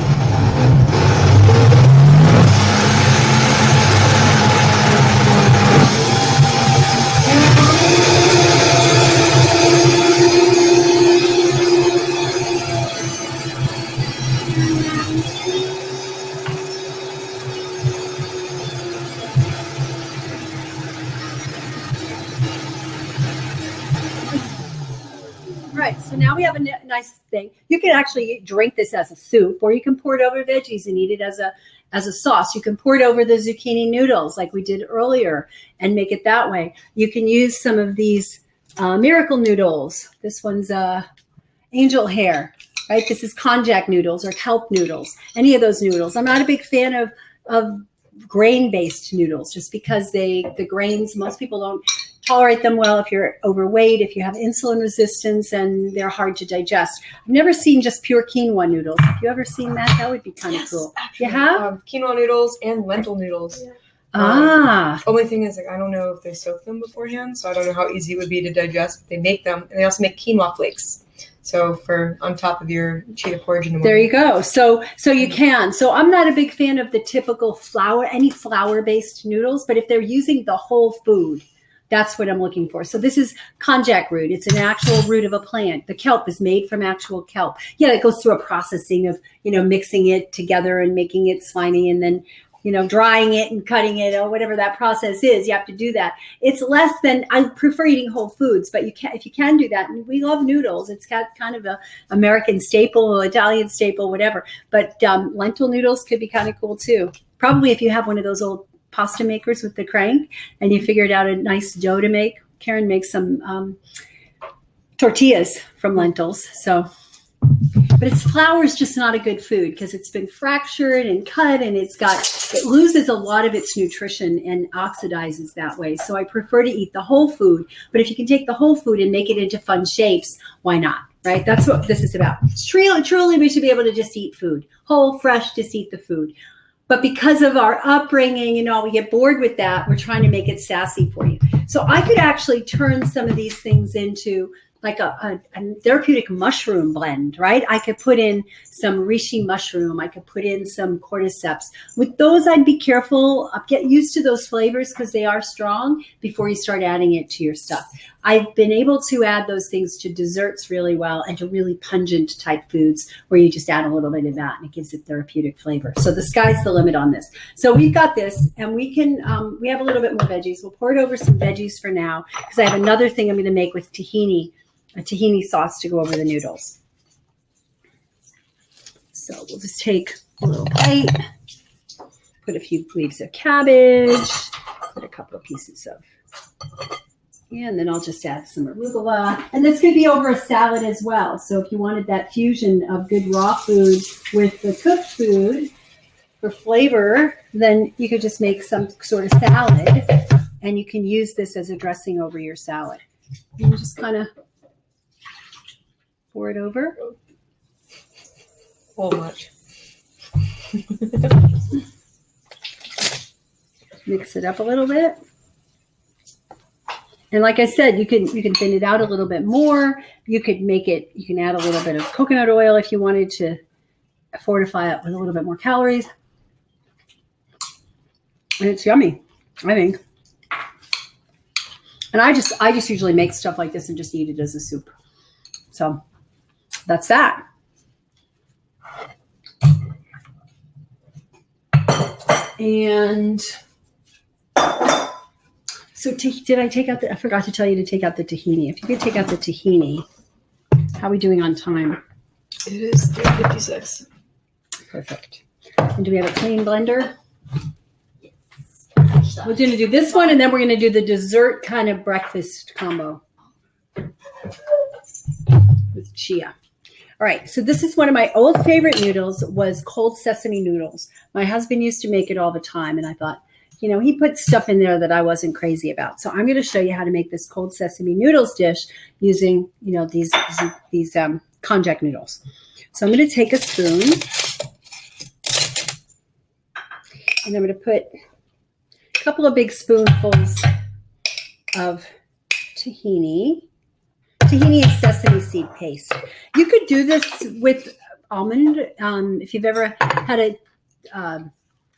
Right, so now we have a nice thing. You can actually drink this as a soup, or you can pour it over veggies and eat it as a sauce. You can pour it over the zucchini noodles like we did earlier and make it that way. You can use some of these miracle noodles. This one's angel hair, right? This is konjac noodles or kelp noodles, any of those noodles. I'm not a big fan of grain-based noodles just because the grains, most people don't tolerate them well if you're overweight, if you have insulin resistance, and they're hard to digest. I've never seen just pure quinoa noodles. Have you ever seen that? That would be kind of cool. Actually, You have? quinoa noodles and lentil noodles. Yeah. Only thing is, like, I don't know if they soak them beforehand, so I don't know how easy it would be to digest. But they make them, and they also make quinoa flakes. So for on top of your chia porridge in the morning. There you go. So you can. So I'm not a big fan of the typical flour, any flour-based noodles, but if they're using the whole food, that's what I'm looking for. So this is konjac root. It's an actual root of a plant. The kelp is made from actual kelp. Yeah, it goes through a processing of, mixing it together and making it slimy and then, drying it and cutting it or whatever that process is. You have to do that. It's less than, I prefer eating whole foods, but if you can do that, and we love noodles. It's got kind of a American staple, Italian staple, whatever. But lentil noodles could be kind of cool too. Probably if you have one of those old pasta makers with the crank and you figured out a nice dough to make. Karen makes some tortillas from lentils. But flour is just not a good food because it's been fractured and cut and it loses a lot of its nutrition and oxidizes that way. So I prefer to eat the whole food. But if you can take the whole food and make it into fun shapes, why not? Right? That's what this is about. Truly, we should be able to just eat food. Whole, fresh, just eat the food. But because of our upbringing, we get bored with that. We're trying to make it sassy for you. So I could actually turn some of these things into like a therapeutic mushroom blend, right? I could put in some reishi mushroom. I could put in some cordyceps. With those, I'd be careful. Get used to those flavors because they are strong before you start adding it to your stuff. I've been able to add those things to desserts really well and to really pungent type foods where you just add a little bit of that and it gives it therapeutic flavor. So the sky's the limit on this. So we've got this and we can, we have a little bit more veggies. We'll pour it over some veggies for now because I have another thing I'm going to make with tahini, a tahini sauce to go over the noodles. So we'll just take a little plate, put a few leaves of cabbage, put a couple of pieces of, and then I'll just add some arugula. And this could be over a salad as well. So if you wanted that fusion of good raw food with the cooked food for flavor, then you could just make some sort of salad and you can use this as a dressing over your salad. And just kind of pour it over. Whole much. Mix it up a little bit. And like I said, you can thin it out a little bit more. You can add a little bit of coconut oil if you wanted to fortify it with a little bit more calories. And it's yummy, I think. And I just usually make stuff like this and just eat it as a soup. So that's that. And so did I take out I forgot to tell you to take out the tahini. If you could take out the tahini, how are we doing on time? It is 3:56. Perfect. And do we have a clean blender? We're going to do this one, and then we're going to do the dessert kind of breakfast combo with chia. All right, so this is one of my old favorite noodles was cold sesame noodles. My husband used to make it all the time, and I thought, he put stuff in there that I wasn't crazy about. So I'm going to show you how to make this cold sesame noodles dish using, these konjac noodles. So I'm going to take a spoon and I'm going to put a couple of big spoonfuls of tahini. Tahini is sesame seed paste. You could do this with almond. If you've ever had a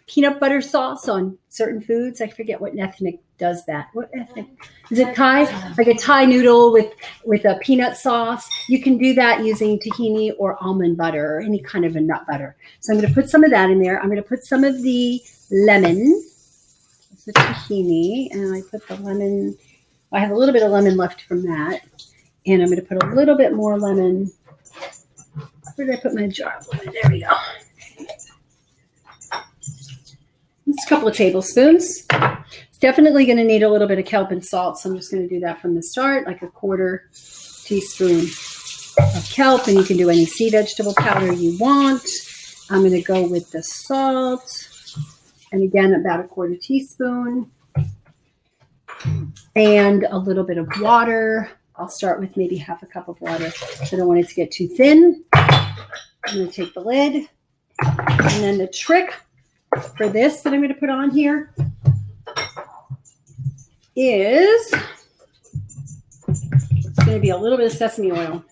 peanut butter sauce on certain foods, I forget what ethnic does that. What ethnic? Is it Thai? Like a Thai noodle with a peanut sauce. You can do that using tahini or almond butter or any kind of a nut butter. So I'm going to put some of that in there. I'm going to put some of the lemon. It's the tahini, and I put the lemon. I have a little bit of lemon left from that. And I'm going to put a little bit more lemon. Where did I put my jar of lemon? There we go. Just a couple of tablespoons. It's definitely going to need a little bit of kelp and salt, so I'm just going to do that from the start, like a 1/4 teaspoon of kelp, and you can do any sea vegetable powder you want. I'm going to go with the salt, and again, about a 1/4 teaspoon, and a little bit of water. I'll start with maybe 1/2 cup of water. I don't want it to get too thin. I'm going to take the lid. And then the trick for this that I'm going to put on here is it's going to be a little bit of sesame oil.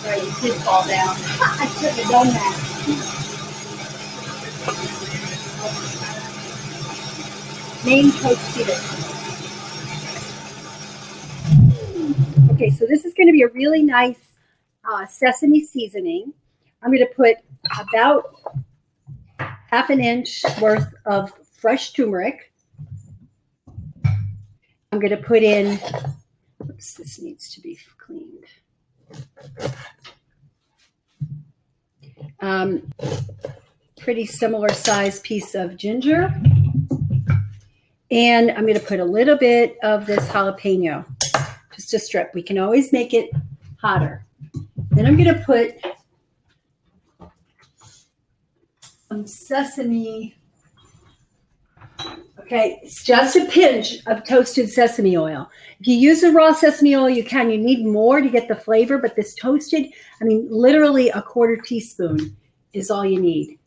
Right, you did fall down. I shouldn't have done that. Main toasted it. Okay, so this is going to be a really nice sesame seasoning. I'm going to put about 1/2 inch worth of fresh turmeric. I'm going to put in, oops, this needs to be cleaned. Pretty similar size piece of ginger. And I'm going to put a little bit of this jalapeno, just a strip. We can always make it hotter. Then I'm going to put some sesame. Okay, it's just a pinch of toasted sesame oil. If you use the raw sesame oil, you can. You need more to get the flavor, but this toasted, literally a 1/4 teaspoon is all you need.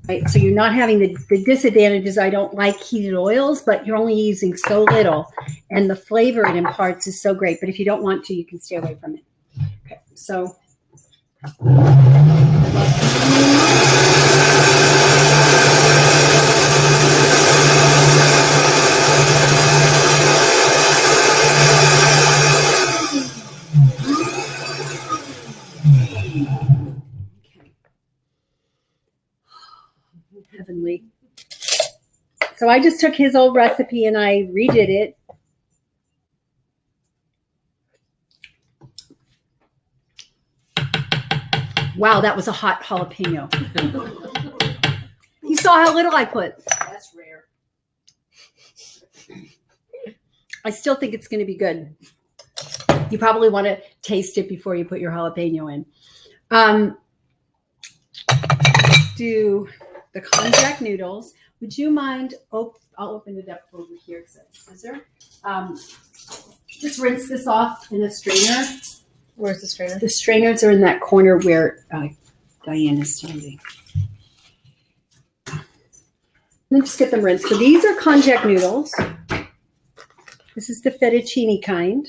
Right, so you're not having the disadvantages. I don't like heated oils, but you're only using so little, and the flavor it imparts is so great. But if you don't want to, you can stay away from it. Okay, so. Heavenly. So I just took his old recipe and I redid it. Wow, that was a hot jalapeno. You saw how little I put. That's rare. I still think it's going to be good. You probably want to taste it before you put your jalapeno in. Do the konjac noodles. Would you mind? Oh, I'll open it up over here because that's a scissor. Just rinse this off in a strainer. Where's the strainer? The strainers are in that corner where Diane is standing. Then just get them rinsed. So these are konjac noodles. This is the fettuccine kind.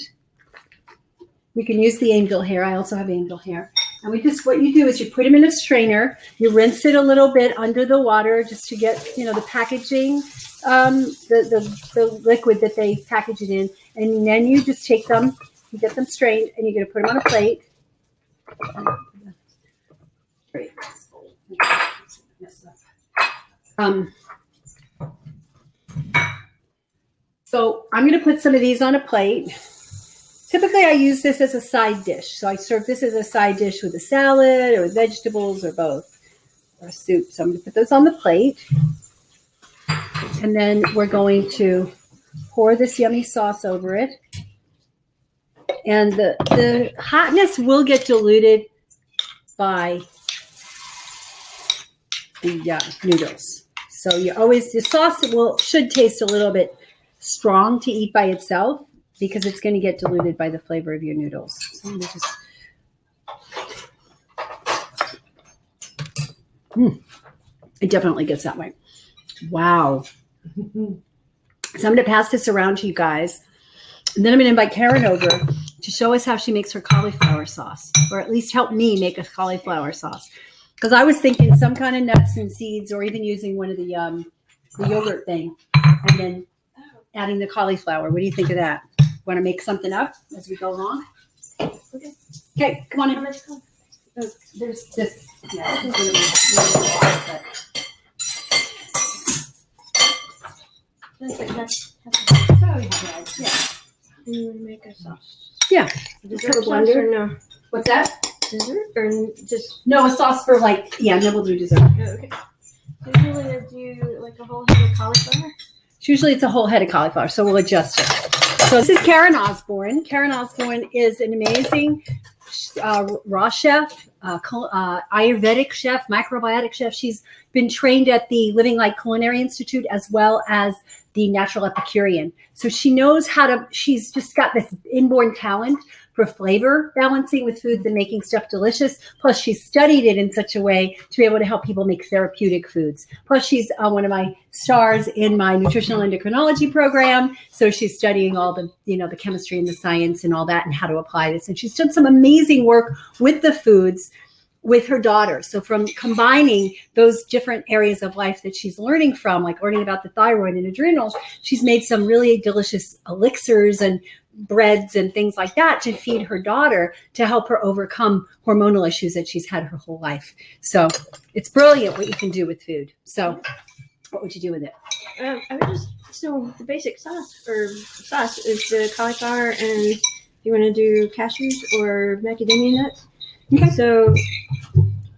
You can use the angel hair. I also have angel hair. And what you do is you put them in a strainer. You rinse it a little bit under the water just to get, the packaging, the liquid that they package it in. And then you just take them, you get them strained, and you're going to put them on a plate. So I'm going to put some of these on a plate. Typically, I use this as a side dish. So I serve this as a side dish with a salad or with vegetables or both, or soup. So I'm going to put those on the plate. And then we're going to pour pour this yummy sauce over it. And the hotness will get diluted by the noodles. So the sauce should taste a little bit strong to eat by itself because it's going to get diluted by the flavor of your noodles. So I'm gonna it definitely gets that way. Wow. So I'm going to pass this around to you guys. And then I'm going to invite Karen over to show us how she makes her cauliflower sauce, or at least help me make a cauliflower sauce. Because I was thinking some kind of nuts and seeds, or even using one of the yogurt thing, and then adding the cauliflower. What do you think of that? Want to make something up as we go along? Okay, come on in. There's this. Yeah, this is gonna Yeah. And you make a sauce. Yeah. Dessert Put a sauce blender. or no? What's that? Dessert or just No, a sauce for then we'll do dessert. oh, okay. So you want to do like a whole head of cauliflower? Usually it's a whole head of cauliflower, so we'll adjust it. So this is Karen Osborne. Karen Osborne is an amazing raw chef, Ayurvedic chef, microbiotic chef. She's been trained at the Living Light Culinary Institute as well as the Natural Epicurean. So she knows she's just got this inborn talent for flavor balancing with foods and making stuff delicious. Plus, she's studied it in such a way to be able to help people make therapeutic foods. Plus, she's one of my stars in my nutritional endocrinology program. So she's studying all the chemistry and the science and all that and how to apply this. And she's done some amazing work with the foods with her daughter. So from combining those different areas of life that she's learning from, like learning about the thyroid and adrenals, she's made some really delicious elixirs and breads and things like that to feed her daughter to help her overcome hormonal issues that she's had her whole life. So it's brilliant what you can do with food. So what would you do with it? I would so the basic sauce is the cauliflower, and you want to do cashews or macadamia nuts. Okay. So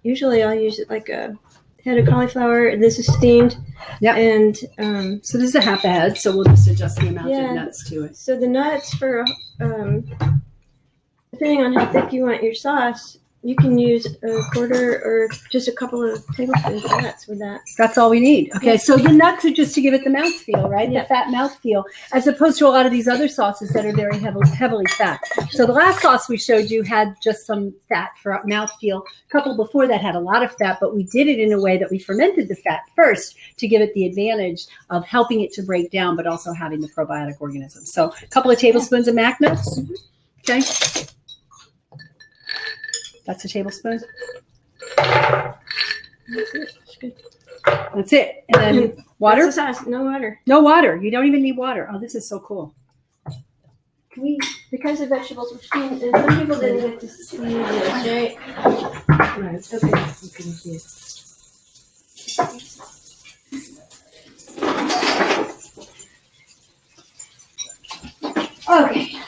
usually I'll use it like a head of cauliflower, and this is steamed. Yeah. And So this is a half a head, so we'll just adjust the amount Yeah. of nuts to it. so the nuts for depending on how thick you want your sauce, you can use a quarter or just a couple of tablespoons of nuts with that. That's all we need. Okay, so the nuts are just to give it the mouthfeel, right? Yeah. The fat mouthfeel, as opposed to a lot of these other sauces that are very heavily fat. So the last sauce we showed you had just some fat for mouthfeel. A couple before that had a lot of fat, but we did it in a way that we fermented the fat first to give it the advantage of helping it to break down, but also having the probiotic organism. So a couple of tablespoons of mac nuts. Okay. That's a tablespoon. That's it. It's good. That's it. And then water. That's the sauce. No water. No water. You don't even need water. Oh, this is so cool. Can we, because the vegetables were steamed, and some people didn't get to see this, right? Right. Okay. You can see it. Okay.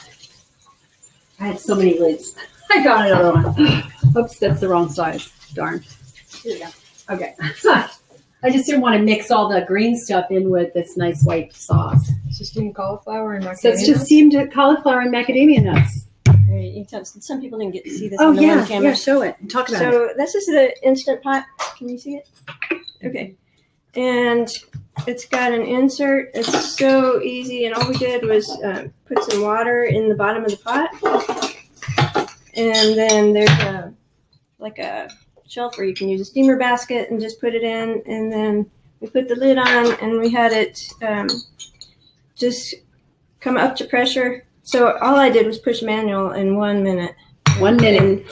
I had so many lids. I got another one. Oops, that's the wrong size. Darn. Here we go. Okay. I just didn't want to mix all the green stuff in with this nice white sauce. It's just steamed cauliflower and macadamia. So it's just steamed cauliflower and macadamia nuts. Right. You can tell some people didn't get to see this Oh, on the yeah. one camera. Yeah, show it. Talk about it. So this is the Instant Pot. Can you see it? Okay. And it's got an insert. It's so easy. And all we did was put some water in the bottom of the pot. And then there's a shelf where you can use a steamer basket and just put it in. And then we put the lid on, and we had it just come up to pressure. So all I did was push manual in 1 minute. 1 minute. And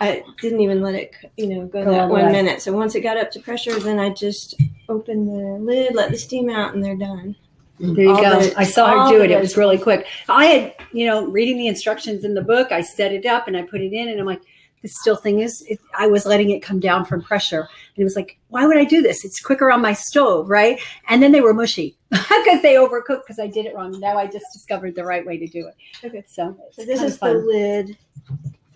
I didn't even let it, go Go that all the 1 way. minute. So once it got up to pressure, then I just opened the lid, let the steam out, and they're done. There you all go. the- I saw all her do the it. It was really quick. I had, reading the instructions in the book, I set it up and I put it in and I'm like, this still thing I was letting it come down from pressure. And it was like, why would I do this? It's quicker on my stove, right? And then they were mushy because they overcooked because I did it wrong. Now I just discovered the right way to do it. Okay. So So this kind is of the fun. lid,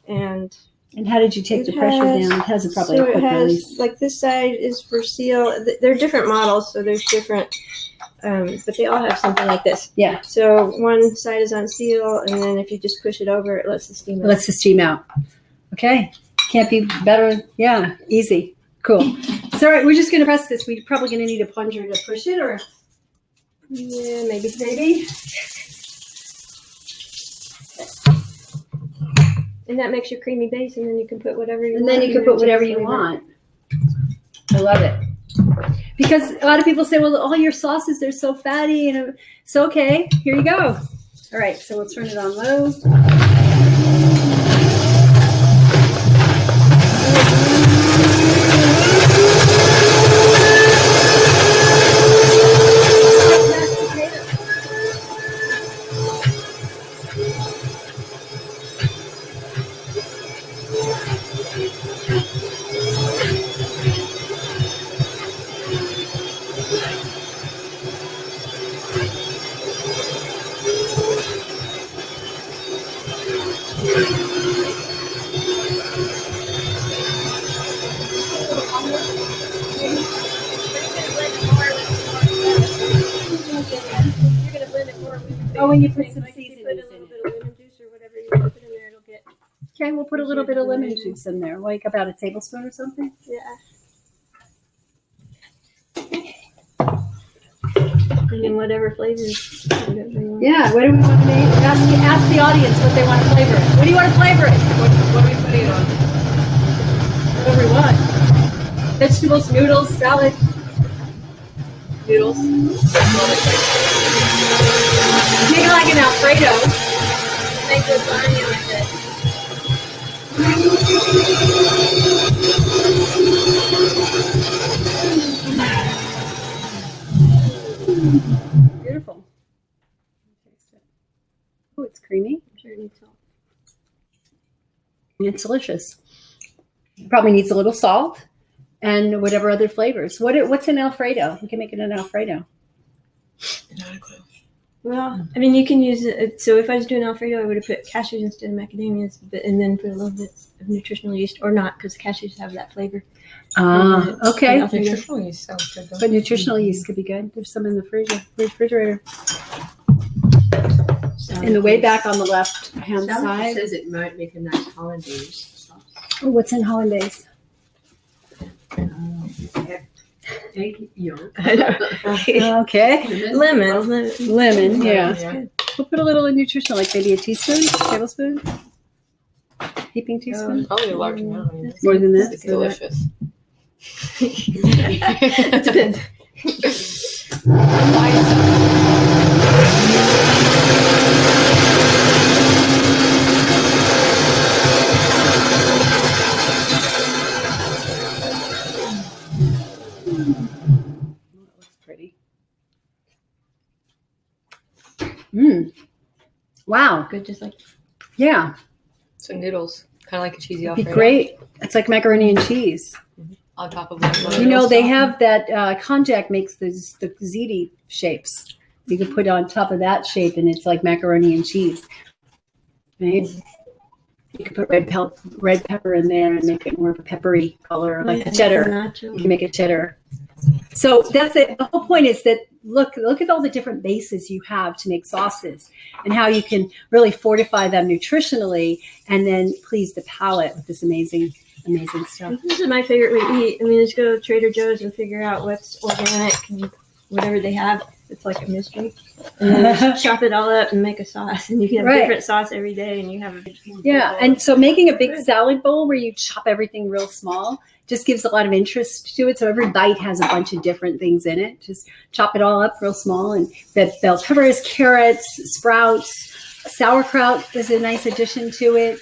and And how did you take the pressure down? It has probably a so it quick has release. like this side is for seal. They're different models, so there's different, but they all have something like this. Yeah. So one side is on seal, and then if you just push it over, it lets the steam It out. lets the steam out. Okay. Can't be better. Yeah. Easy. Cool. So, all right, we're just going to press this. We're probably going to need a plunger to push it, or Yeah, maybe. maybe. And that makes your creamy base, and then you can put whatever you And want. then you can put whatever you want. I love it. Because a lot of people say, well, all your sauces, they're so fatty. And it's okay. Here you go. All right. So we'll turn it on low. You're gonna blend it more. Oh, when you put some Like if you seasonings put a in little it. bit of lemon juice or whatever you want to put in there, it'll get. Okay, we'll put a little bit of lemon juice in there, like about a tablespoon or something. Yeah. And then whatever flavors. Whatever you want. Yeah, what do we want to make? Ask the audience what they want to flavor it. What do you want to flavor it? What are we putting it on? Whatever we want. Vegetables, noodles, salad. Noodles? Make it like an Alfredo. Make lasagna with it. Beautiful. Oh, it's creamy. I'm sure it needs salt. It's delicious. Probably needs a little salt and whatever other flavors. What's an Alfredo? We can make it an Alfredo. Not a clue. Well, I mean, you can use it. So if I was doing Alfredo, I would have put cashews instead of macadamias, and then put a little bit of nutritional yeast, or not, because cashews have that flavor. Okay. Alfredo. Nutritional yeast sounds good though. But nutritional yeast could be good. There's some in the refrigerator. In the way back on the left hand Salad side. says it might make a nice hollandaise sauce. Oh, what's in hollandaise? Egg yolk. Okay. Lemon. Lemon, yeah. Yeah. We'll put a little in nutritional, like maybe a teaspoon, tablespoon, heaping teaspoon. Probably a large amount. More than that. It's delicious. It depends. Looks pretty. Wow. Good, just like Yeah. So noodles, kind of like a cheesy It'd be Alfredo. great. It's like macaroni and cheese. On top of like You know, they have that konjac makes the ziti shapes. You can put it on top of that shape, and it's like macaroni and cheese. Right? You can put red pepper in there and make it more of a peppery color, like a cheddar. Nacho. You can make a cheddar. So that's it. The whole point is that look at all the different bases you have to make sauces, and how you can really fortify them nutritionally, and then please the palate with this amazing stuff. This is my favorite way to eat. I mean, just go to Trader Joe's and figure out what's organic and whatever they have. It's like a mystery. And then just chop it all up and make a sauce. And you can have Right. different sauce every day, and you have a big Yeah, and so making a big salad bowl where you chop everything real small just gives a lot of interest to it. So every bite has a bunch of different things in it. Just chop it all up real small, and that bell peppers, carrots, sprouts, sauerkraut is a nice addition to it.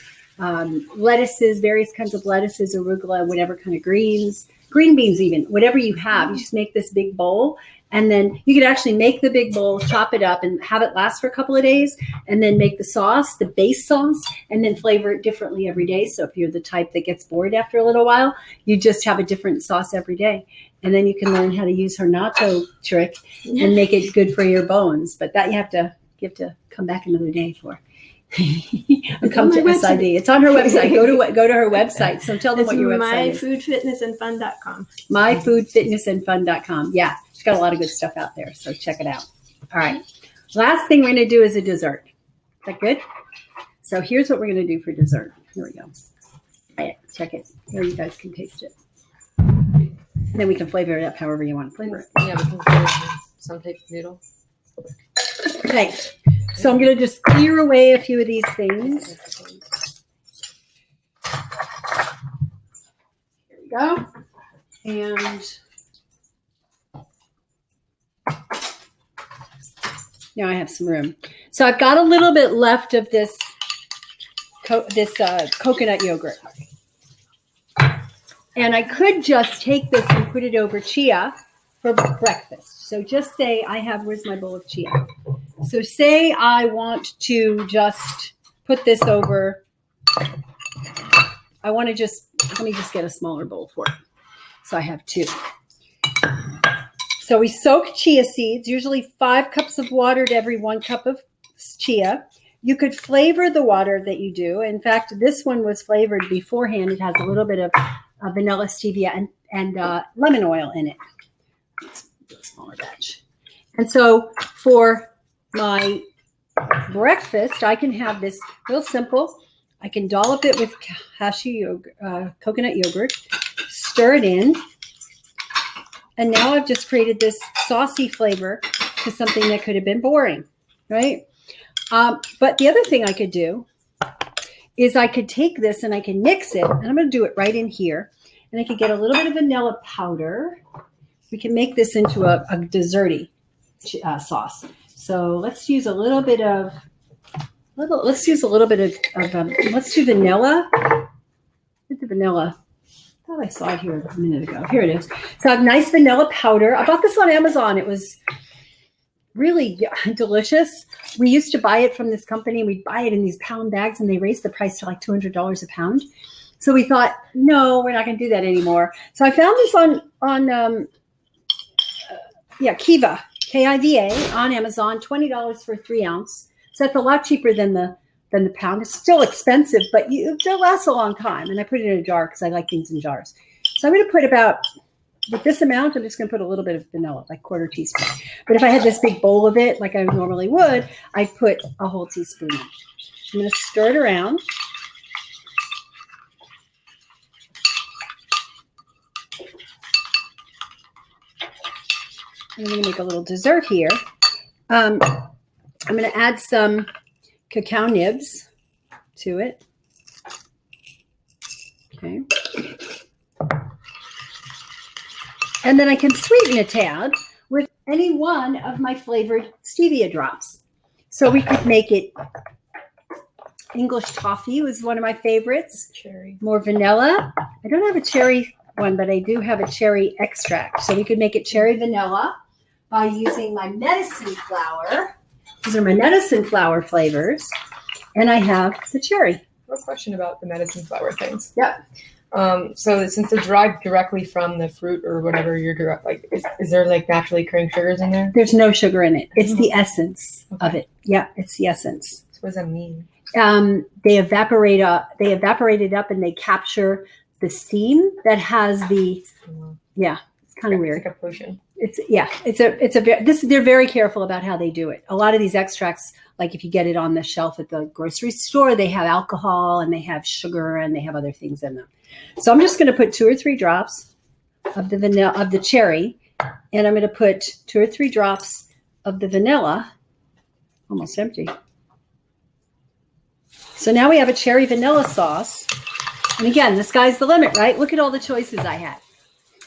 Lettuces, various kinds of lettuces, arugula, whatever kind of greens, green beans, even whatever you have. You just make this big bowl. And then you could actually make the big bowl, chop it up, and have it last for a couple of days, and then make the sauce, the base sauce, and then flavor it differently every day. So if you're the type that gets bored after a little while, you just have a different sauce every day. And then you can learn how to use her natto trick and make it good for your bones. But that you have to come back another day for. And come on to my SID. It's on her website. Go to her website. So tell them It's what your website is. myfoodfitnessandfun.com. Myfoodfitnessandfun.com. Yeah, she's got a lot of good stuff out there. So check it out. All right. Last thing we're going to do is a dessert. Is that good? So here's what we're going to do for dessert. Here we go. Try it. Check it. Here, you guys can taste it. And then we can flavor it up however you want to flavor it. Yeah, we can put some type of noodle. Okay. So I'm going to just clear away a few of these things. Here we go. And now I have some room. So I've got a little bit left of this coconut yogurt. And I could just take this and put it over chia for breakfast. So just say where's my bowl of chia? So say I want to just put this over. Let me just get a smaller bowl for it. So I have 2. So we soak chia seeds, usually 5 cups of water to every 1 cup of chia. You could flavor the water that you do. In fact, this one was flavored beforehand. It has a little bit of vanilla stevia and lemon oil in it. Let's do a smaller batch. And so for my breakfast, I can have this real simple. I can dollop it with coconut yogurt, stir it in, and now I've just created this saucy flavor to something that could have been boring, right? But the other thing I could do is I could take this and I can mix it, and I'm going to do it right in here, and I could get a little bit of vanilla powder. We can make this into a desserty sauce. So let's use a little bit of let's do vanilla. Where's the vanilla? I thought I saw it here a minute ago. Here it is. So I have nice vanilla powder. I bought this on Amazon. It was really delicious. We used to buy it from this company. We'd buy it in these pound bags, and they raised the price to like $200 a pound. So we thought, no, we're not going to do that anymore. So I found this on Kiva, Kiva on Amazon, $20 for a 3 ounce. So that's a lot cheaper than the pound. It's still expensive, but it lasts a long time. And I put it in a jar because I like things in jars. So I'm going to put with this amount, I'm just going to put a little bit of vanilla, like 1/4 teaspoon. But if I had this big bowl of it, like I normally would, I'd put a whole teaspoon in. I'm going to stir it around. I'm going to make a little dessert here. I'm going to add some cacao nibs to it. Okay. And then I can sweeten a tad with any one of my flavored stevia drops. So we could make it English toffee was one of my favorites. Cherry. More vanilla. I don't have a cherry one, but I do have a cherry extract. So we could make it cherry vanilla by using my medicine flower. These are my medicine flower flavors. And I have the cherry. I have a question about the medicine flower things. Yep. So since they're derived directly from the fruit or whatever you're is there like naturally occurring sugars in there? There's no sugar in it. It's the essence of it. Yeah, it's the essence. So what does that mean? They evaporate it up and they capture the steam that has the, it's kind of weird. It's like a potion. They're very careful about how they do it. A lot of these extracts, like if you get it on the shelf at the grocery store, they have alcohol and they have sugar and they have other things in them. So I'm just going to put 2 or 3 drops of the vanilla, of the cherry, and I'm going to put 2 or 3 drops of the vanilla, almost empty. So now we have a cherry vanilla sauce. And again, the sky's the limit, right? Look at all the choices I had.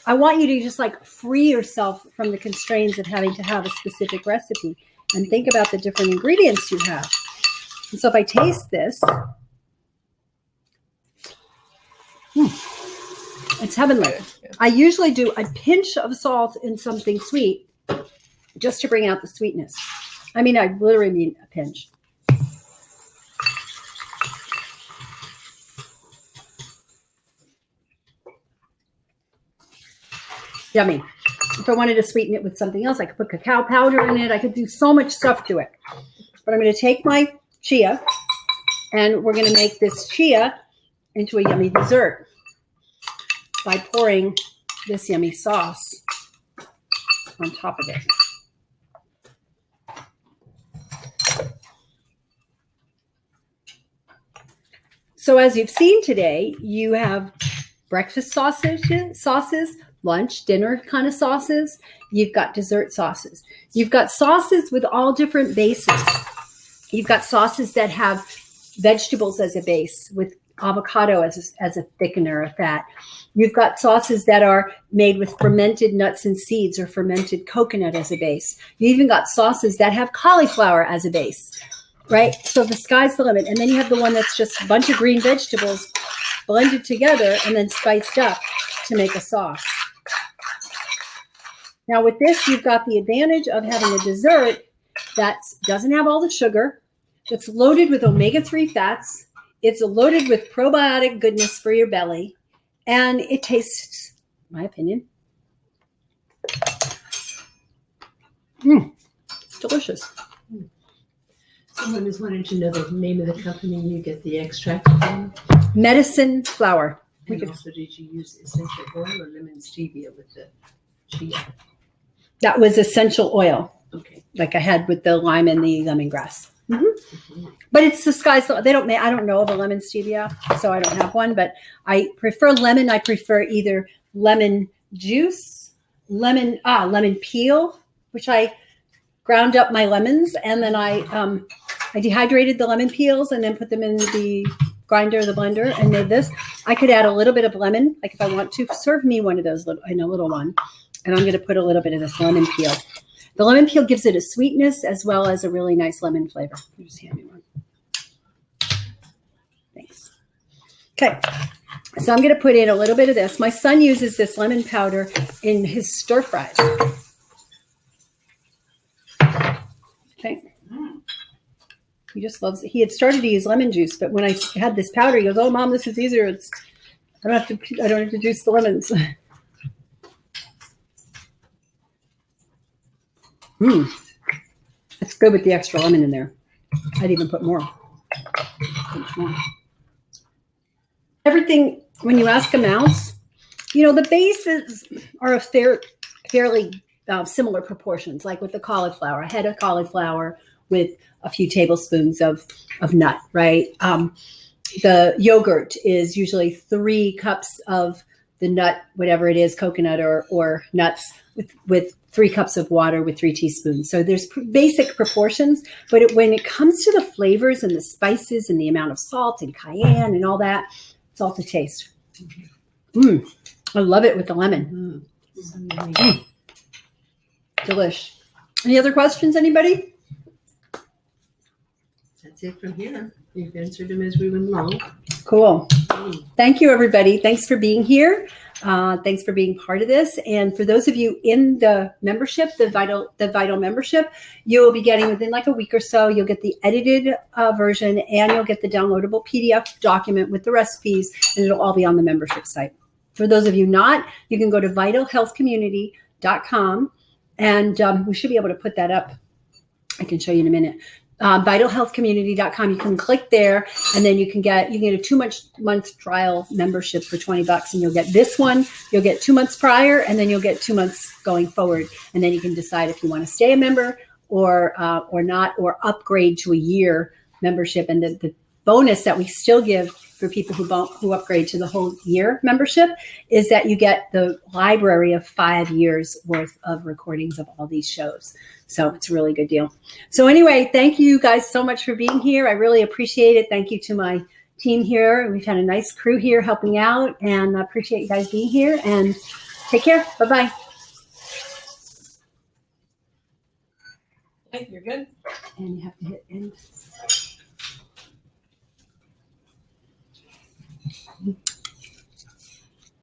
I want you to just like free yourself from the constraints of having to have a specific recipe and think about the different ingredients you have. And so if I taste this, it's heavenly. Yeah. I usually do a pinch of salt in something sweet just to bring out the sweetness. I mean, I literally mean a pinch. Yummy. If I wanted to sweeten it with something else, I could put cacao powder in it. I could do so much stuff to it. But I'm going to take my chia And we're going to make this chia into a yummy dessert by pouring this yummy sauce on top of it. So as you've seen today, you have breakfast sauces, lunch, dinner kind of sauces. You've got dessert sauces. You've got sauces with all different bases. You've got sauces that have vegetables as a base with avocado as a thickener of fat. You've got sauces that are made with fermented nuts and seeds or fermented coconut as a base. You even got sauces that have cauliflower as a base, right? So the sky's the limit. And then you have the one that's just a bunch of green vegetables blended together and then spiced up to make a sauce. Now with this, you've got the advantage of having a dessert that doesn't have all the sugar, it's loaded with omega-3 fats, it's loaded with probiotic goodness for your belly, and it tastes, in my opinion, it's delicious. Someone is wanting to know the name of the company you get the extract from. Medicine flour. And also, did you use essential oil or lemon stevia with the chia? That was essential oil, Okay. like I had with the lime and the lemongrass. Mhm. But it's the sky's the, they don't make, I don't know of a lemon stevia, so I don't have one, but I prefer lemon. I prefer either lemon juice, lemon peel, which I ground up my lemons and then I dehydrated the lemon peels and then put them in the grinder, the blender, and made this. I could add a little bit of lemon, like if I want to. Serve me one of those in a little one. And I'm going to put a little bit of this lemon peel. The lemon peel gives it a sweetness as well as a really nice lemon flavor. Just hand me one. Thanks. Okay. So I'm going to put in a little bit of this. My son uses this lemon powder in his stir fries. Okay. He just loves it. He had started to use lemon juice, but when I had this powder, he goes, "Oh, Mom, this is easier. I don't have to juice the lemons." It's good with the extra lemon in there. I'd even put more. Everything, when you ask amounts, the bases are fairly similar proportions, like with the cauliflower, a head of cauliflower with a few tablespoons of nut, right? The yogurt is usually 3 cups of the nut, whatever it is, coconut or nuts, with 3 cups of water with 3 teaspoons. So there's basic proportions, but when it comes to the flavors and the spices and the amount of salt and cayenne and all that, it's all to taste. I love it with the lemon. So yummy. Delish. Any other questions, anybody? That's it from here. You've answered them as we went along. Cool. Thank you, everybody. Thanks for being here. Thanks for being part of this. And for those of you in the membership, the Vital membership, you will be getting within like a week or so, you'll get the edited version and you'll get the downloadable PDF document with the recipes, and it'll all be on the membership site. For those of you not, you can go to vitalhealthcommunity.com and we should be able to put that up. I can show you in a minute. Vitalhealthcommunity.com. You can click there, and then you can get a 2-month trial membership for $20, and you'll get this one. You'll get 2 months prior, and then you'll get 2 months going forward, and then you can decide if you want to stay a member or not, or upgrade to a year membership. And the bonus that we still give for people who upgrade to the whole year membership is that you get the library of 5 years worth of recordings of all these shows. So it's a really good deal. So anyway, thank you guys so much for being here. I really appreciate it. Thank you to my team here. We've had a nice crew here helping out, and I appreciate you guys being here, and take care. Bye-bye. Okay, you're good. And you have to hit end.